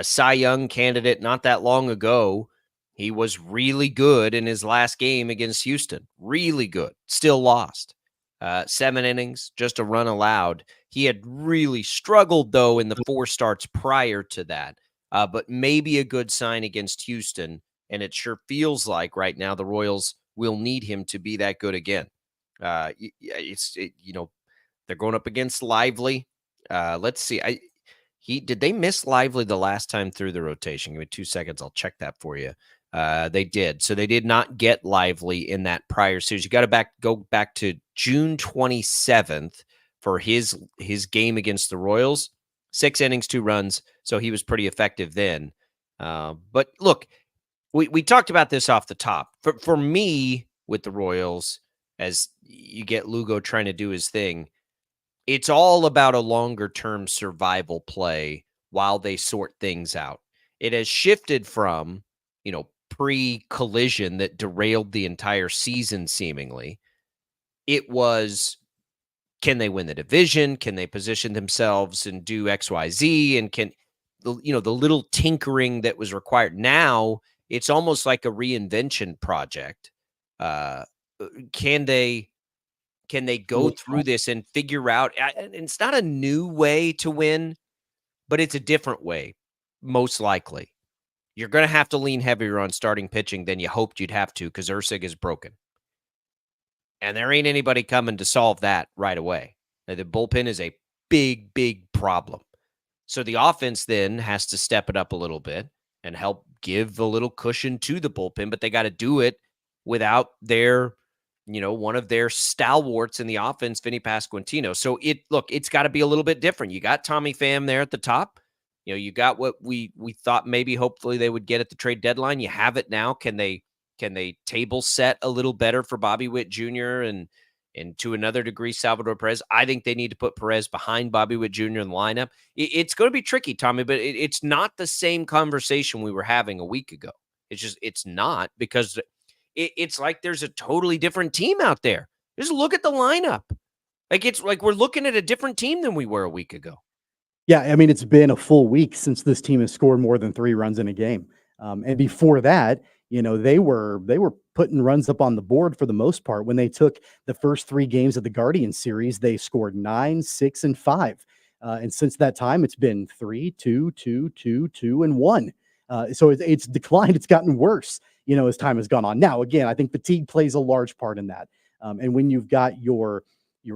Cy Young candidate not that long ago. He was really good in his last game against Houston. Really good. Still lost. 7 innings, just a run allowed. He had really struggled, though, in the 4 starts prior to that. But maybe a good sign against Houston. And it sure feels like right now the Royals will need him to be that good again. They're going up against Lively. Let's see. Did they miss Lively the last time through the rotation? Give me 2 seconds. I'll check that for you. They did. So they did not get Lively in that prior series. You got to go back to June 27th for his game against the Royals. 6 innings, 2 runs. So he was pretty effective then. But look, we talked about this off the top. For me, with the Royals, as you get Lugo trying to do his thing, it's all about a longer-term survival play while they sort things out. It has shifted from, pre-collision that derailed the entire season seemingly. It was, can they win the division? Can they position themselves and do X, Y, Z? And can, the little tinkering that was required. Now it's almost like a reinvention project. Can they go through this and figure out, it's not a new way to win, but it's a different way, most likely. You're going to have to lean heavier on starting pitching than you hoped you'd have to because Ursig is broken. And there ain't anybody coming to solve that right away. Now, the bullpen is a big, big problem. So the offense then has to step it up a little bit and help give a little cushion to the bullpen, but they got to do it without their one of their stalwarts in the offense, Vinny Pasquantino. So it's got to be a little bit different. You got Tommy Pham there at the top. You got what we thought maybe hopefully they would get at the trade deadline. You have it now. Can they table set a little better for Bobby Witt Jr. and to another degree Salvador Perez? I think they need to put Perez behind Bobby Witt Jr. in the lineup. It's going to be tricky, Tommy, but it's not the same conversation we were having a week ago. It's not, because it's like there's a totally different team out there. Just look at the lineup. It's like we're looking at a different team than we were a week ago.
Yeah, I mean, it's been a full week since this team has scored more than 3 runs in a game. And before that, they were putting runs up on the board for the most part. When they took the first 3 games of the Guardian series, they scored 9, 6, and 5. And since that time, it's been 3, 2, 2, 2, 2, and 1. So it's declined. It's gotten worse, as time has gone on. Now, again, I think fatigue plays a large part in that. And when you've got your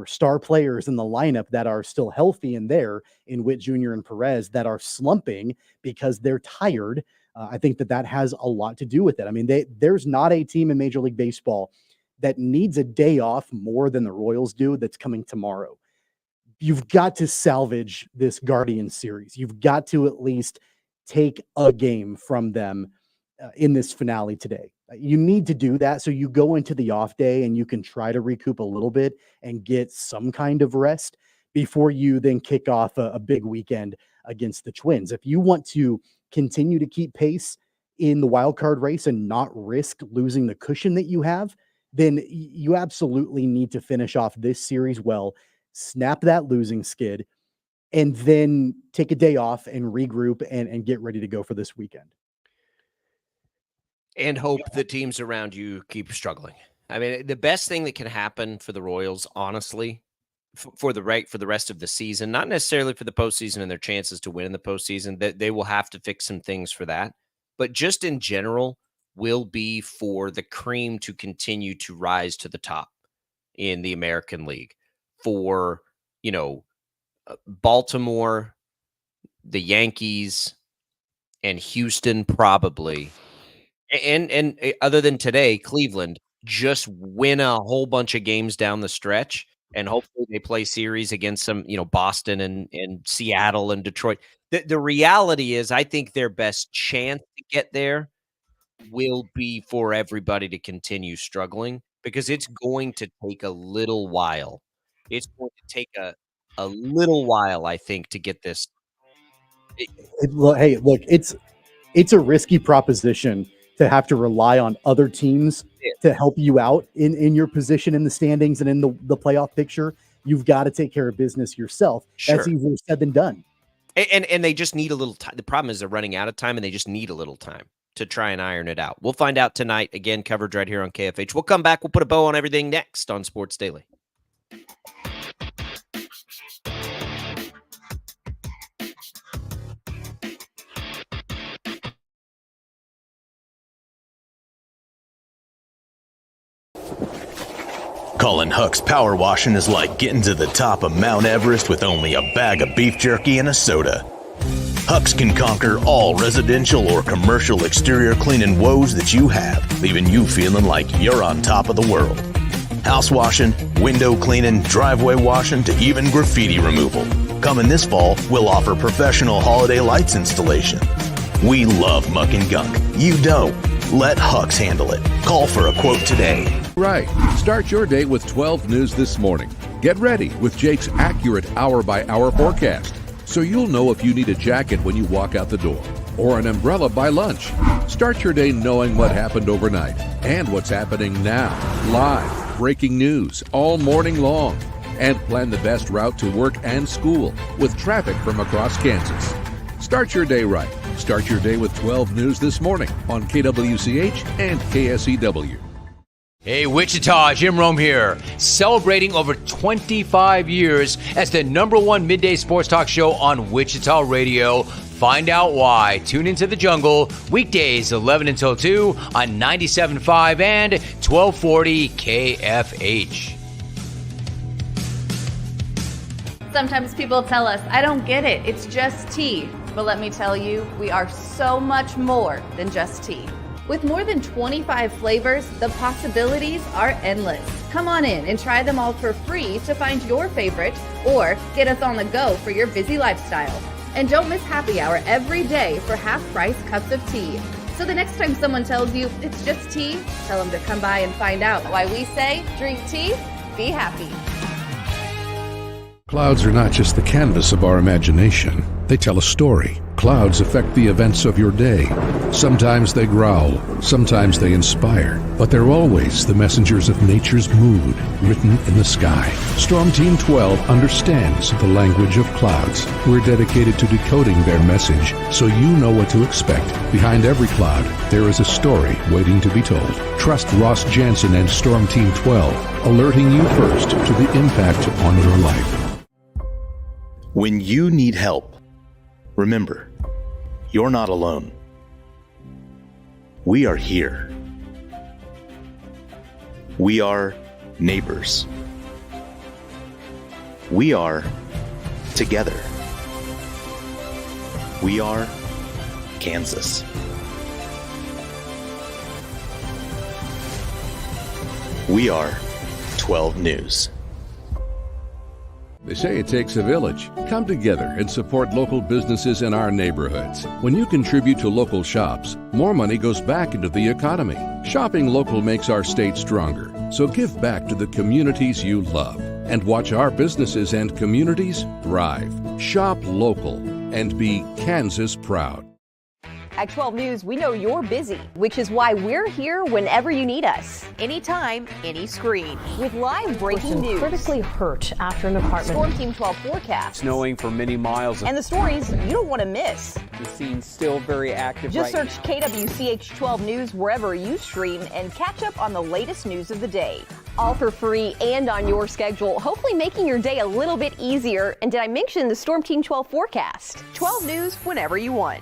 star players in the lineup that are still healthy in there, in Witt Jr. and Perez, that are slumping because they're tired, I think that has a lot to do with it. I mean, there's not a team in Major League Baseball that needs a day off more than the Royals do that's coming tomorrow. you've got to salvage this Guardians series. You've got to at least take a game from them in this finale today. You need to do that so you go into the off day and you can try to recoup a little bit and get some kind of rest before you then kick off a big weekend against the Twins. If you want to continue to keep pace in the wild card race and not risk losing the cushion that you have, then you absolutely need to finish off this series well, snap that losing skid, and then take a day off and regroup and get ready to go for this weekend.
And hope the teams around you keep struggling. I mean, the best thing that can happen for the Royals, honestly, for the rest of the season, not necessarily for the postseason and their chances to win in the postseason, that they will have to fix some things for that. But just in general, will be for the cream to continue to rise to the top in the American League. For, Baltimore, the Yankees, and Houston probably. And other than today, Cleveland, just win a whole bunch of games down the stretch, and hopefully they play series against some, Boston and Seattle and Detroit. The reality is, I think their best chance to get there will be for everybody to continue struggling, because it's going to take a little while. It's going to take a little while, I think, to get this.
Hey, look, it's a risky proposition to have to rely on other teams to help you out in your position in the standings and in the playoff picture. You've got to take care of business yourself.
Sure.
That's easier said than done.
And they just need a little time. The problem is they're running out of time, and they just need a little time to try and iron it out. We'll find out tonight. Again, coverage right here on KFH. We'll come back. We'll put a bow on everything next on Sports Daily.
Colin Huck's power washing is like getting to the top of Mount Everest with only a bag of beef jerky and a soda. Huck's can conquer all residential or commercial exterior cleaning woes that you have, leaving you feeling like you're on top of the world. House washing, window cleaning, driveway washing, to even graffiti removal. Coming this fall, we'll offer professional holiday lights installation. We love muck and gunk. You don't. Let Huck's handle it. Call for a quote today.
Right. Start your day with 12 News this morning. Get ready with Jake's accurate hour-by-hour forecast, so you'll know if you need a jacket when you walk out the door, or an umbrella by lunch. Start your day knowing what happened overnight and what's happening now. Live, breaking news all morning long. And plan the best route to work and school with traffic from across Kansas. Start your day right. Start your day with 12 News this morning on KWCH and KSEW.
Hey, Wichita, Jim Rome here, celebrating over 25 years as the #1 midday sports talk show on Wichita Radio. Find out why. Tune into The Jungle, weekdays 11 until 2 on 97.5 and 1240 KFH.
Sometimes people tell us, I don't get it, it's just tea. But let me tell you, we are so much more than just tea. With more than 25 flavors, the possibilities are endless. Come on in and try them all for free to find your favorite, or get us on the go for your busy lifestyle. And don't miss happy hour every day for half-price cups of tea. So the next time someone tells you it's just tea, tell them to come by and find out why we say, drink tea, be happy.
Clouds are not just the canvas of our imagination. They tell a story. Clouds affect the events of your day. Sometimes they growl, sometimes they inspire, but they're always the messengers of nature's mood written in the sky. Storm Team 12 understands the language of clouds. We're dedicated to decoding their message so you know what to expect. Behind every cloud, there is a story waiting to be told. Trust Ross Jansen and Storm Team 12, alerting you first to the impact on your life.
When you need help, remember, you're not alone. We are here. We are neighbors. We are together. We are Kansas. We are 12 News.
They say it takes a village. Come together and support local businesses in our neighborhoods. When you contribute to local shops, more money goes back into the economy. Shopping local makes our state stronger. So give back to the communities you love and watch our businesses and communities thrive. Shop local and be Kansas proud.
At 12 News, we know you're busy, which is why we're here whenever you need us.
Anytime, any screen.
With live breaking news.
Critically hurt after an apartment.
Storm Team 12 forecast.
Snowing for many miles.
And the stories you don't want to miss.
The scene's still very active.
Just search KWCH 12 News wherever you stream and catch up on the latest news of the day. All for free and on your schedule, hopefully making your day a little bit easier. And did I mention the Storm Team 12 forecast?
12 News whenever you want.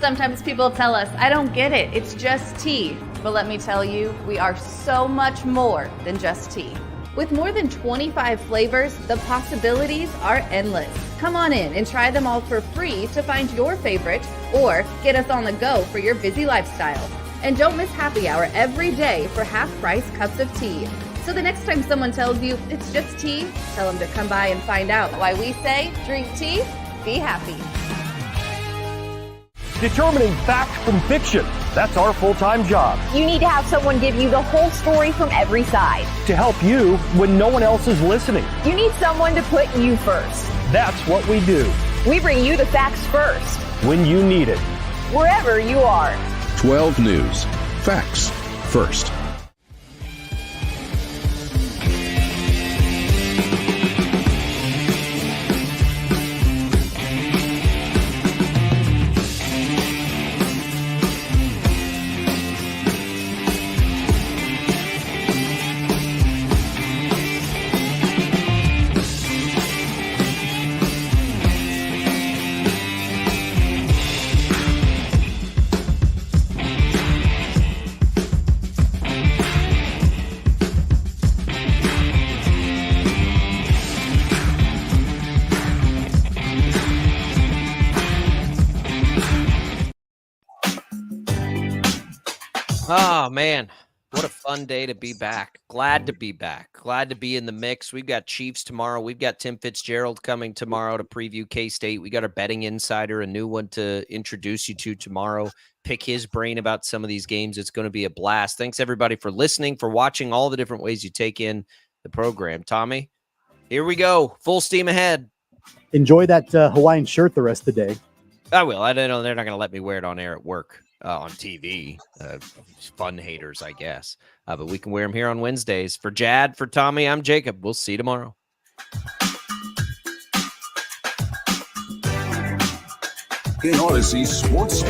Sometimes people tell us, I don't get it, it's just tea. But let me tell you, we are so much more than just tea. With more than 25 flavors, the possibilities are endless. Come on in and try them all for free to find your favorite or get us on the go for your busy lifestyle. And don't miss happy hour every day for half-price cups of tea. So the next time someone tells you it's just tea, tell them to come by and find out why we say drink tea, be happy.
Determining fact from fiction. That's our full-time job.
You need to have someone give you the whole story from every side.
To help you when no one else is listening.
You need someone to put you first.
That's what we do.
We bring you the facts first.
When you need it.
Wherever you are.
12 News. Facts first.
Oh, man. What a fun day to be back. Glad to be back. Glad to be in the mix. We've got Chiefs tomorrow. We've got Tim Fitzgerald coming tomorrow to preview K-State. We got our betting insider, a new one to introduce you to tomorrow. Pick his brain about some of these games. It's going to be a blast. Thanks, everybody, for listening, for watching all the different ways you take in the program. Tommy, here we go. Full steam ahead.
Enjoy that Hawaiian shirt the rest of the day.
I will. I don't know. They're not going to let me wear it on air at work. On TV, fun haters, I guess. But we can wear them here on Wednesdays. For Jad, for Tommy, I'm Jacob. We'll see you tomorrow.
In Odyssey Sports.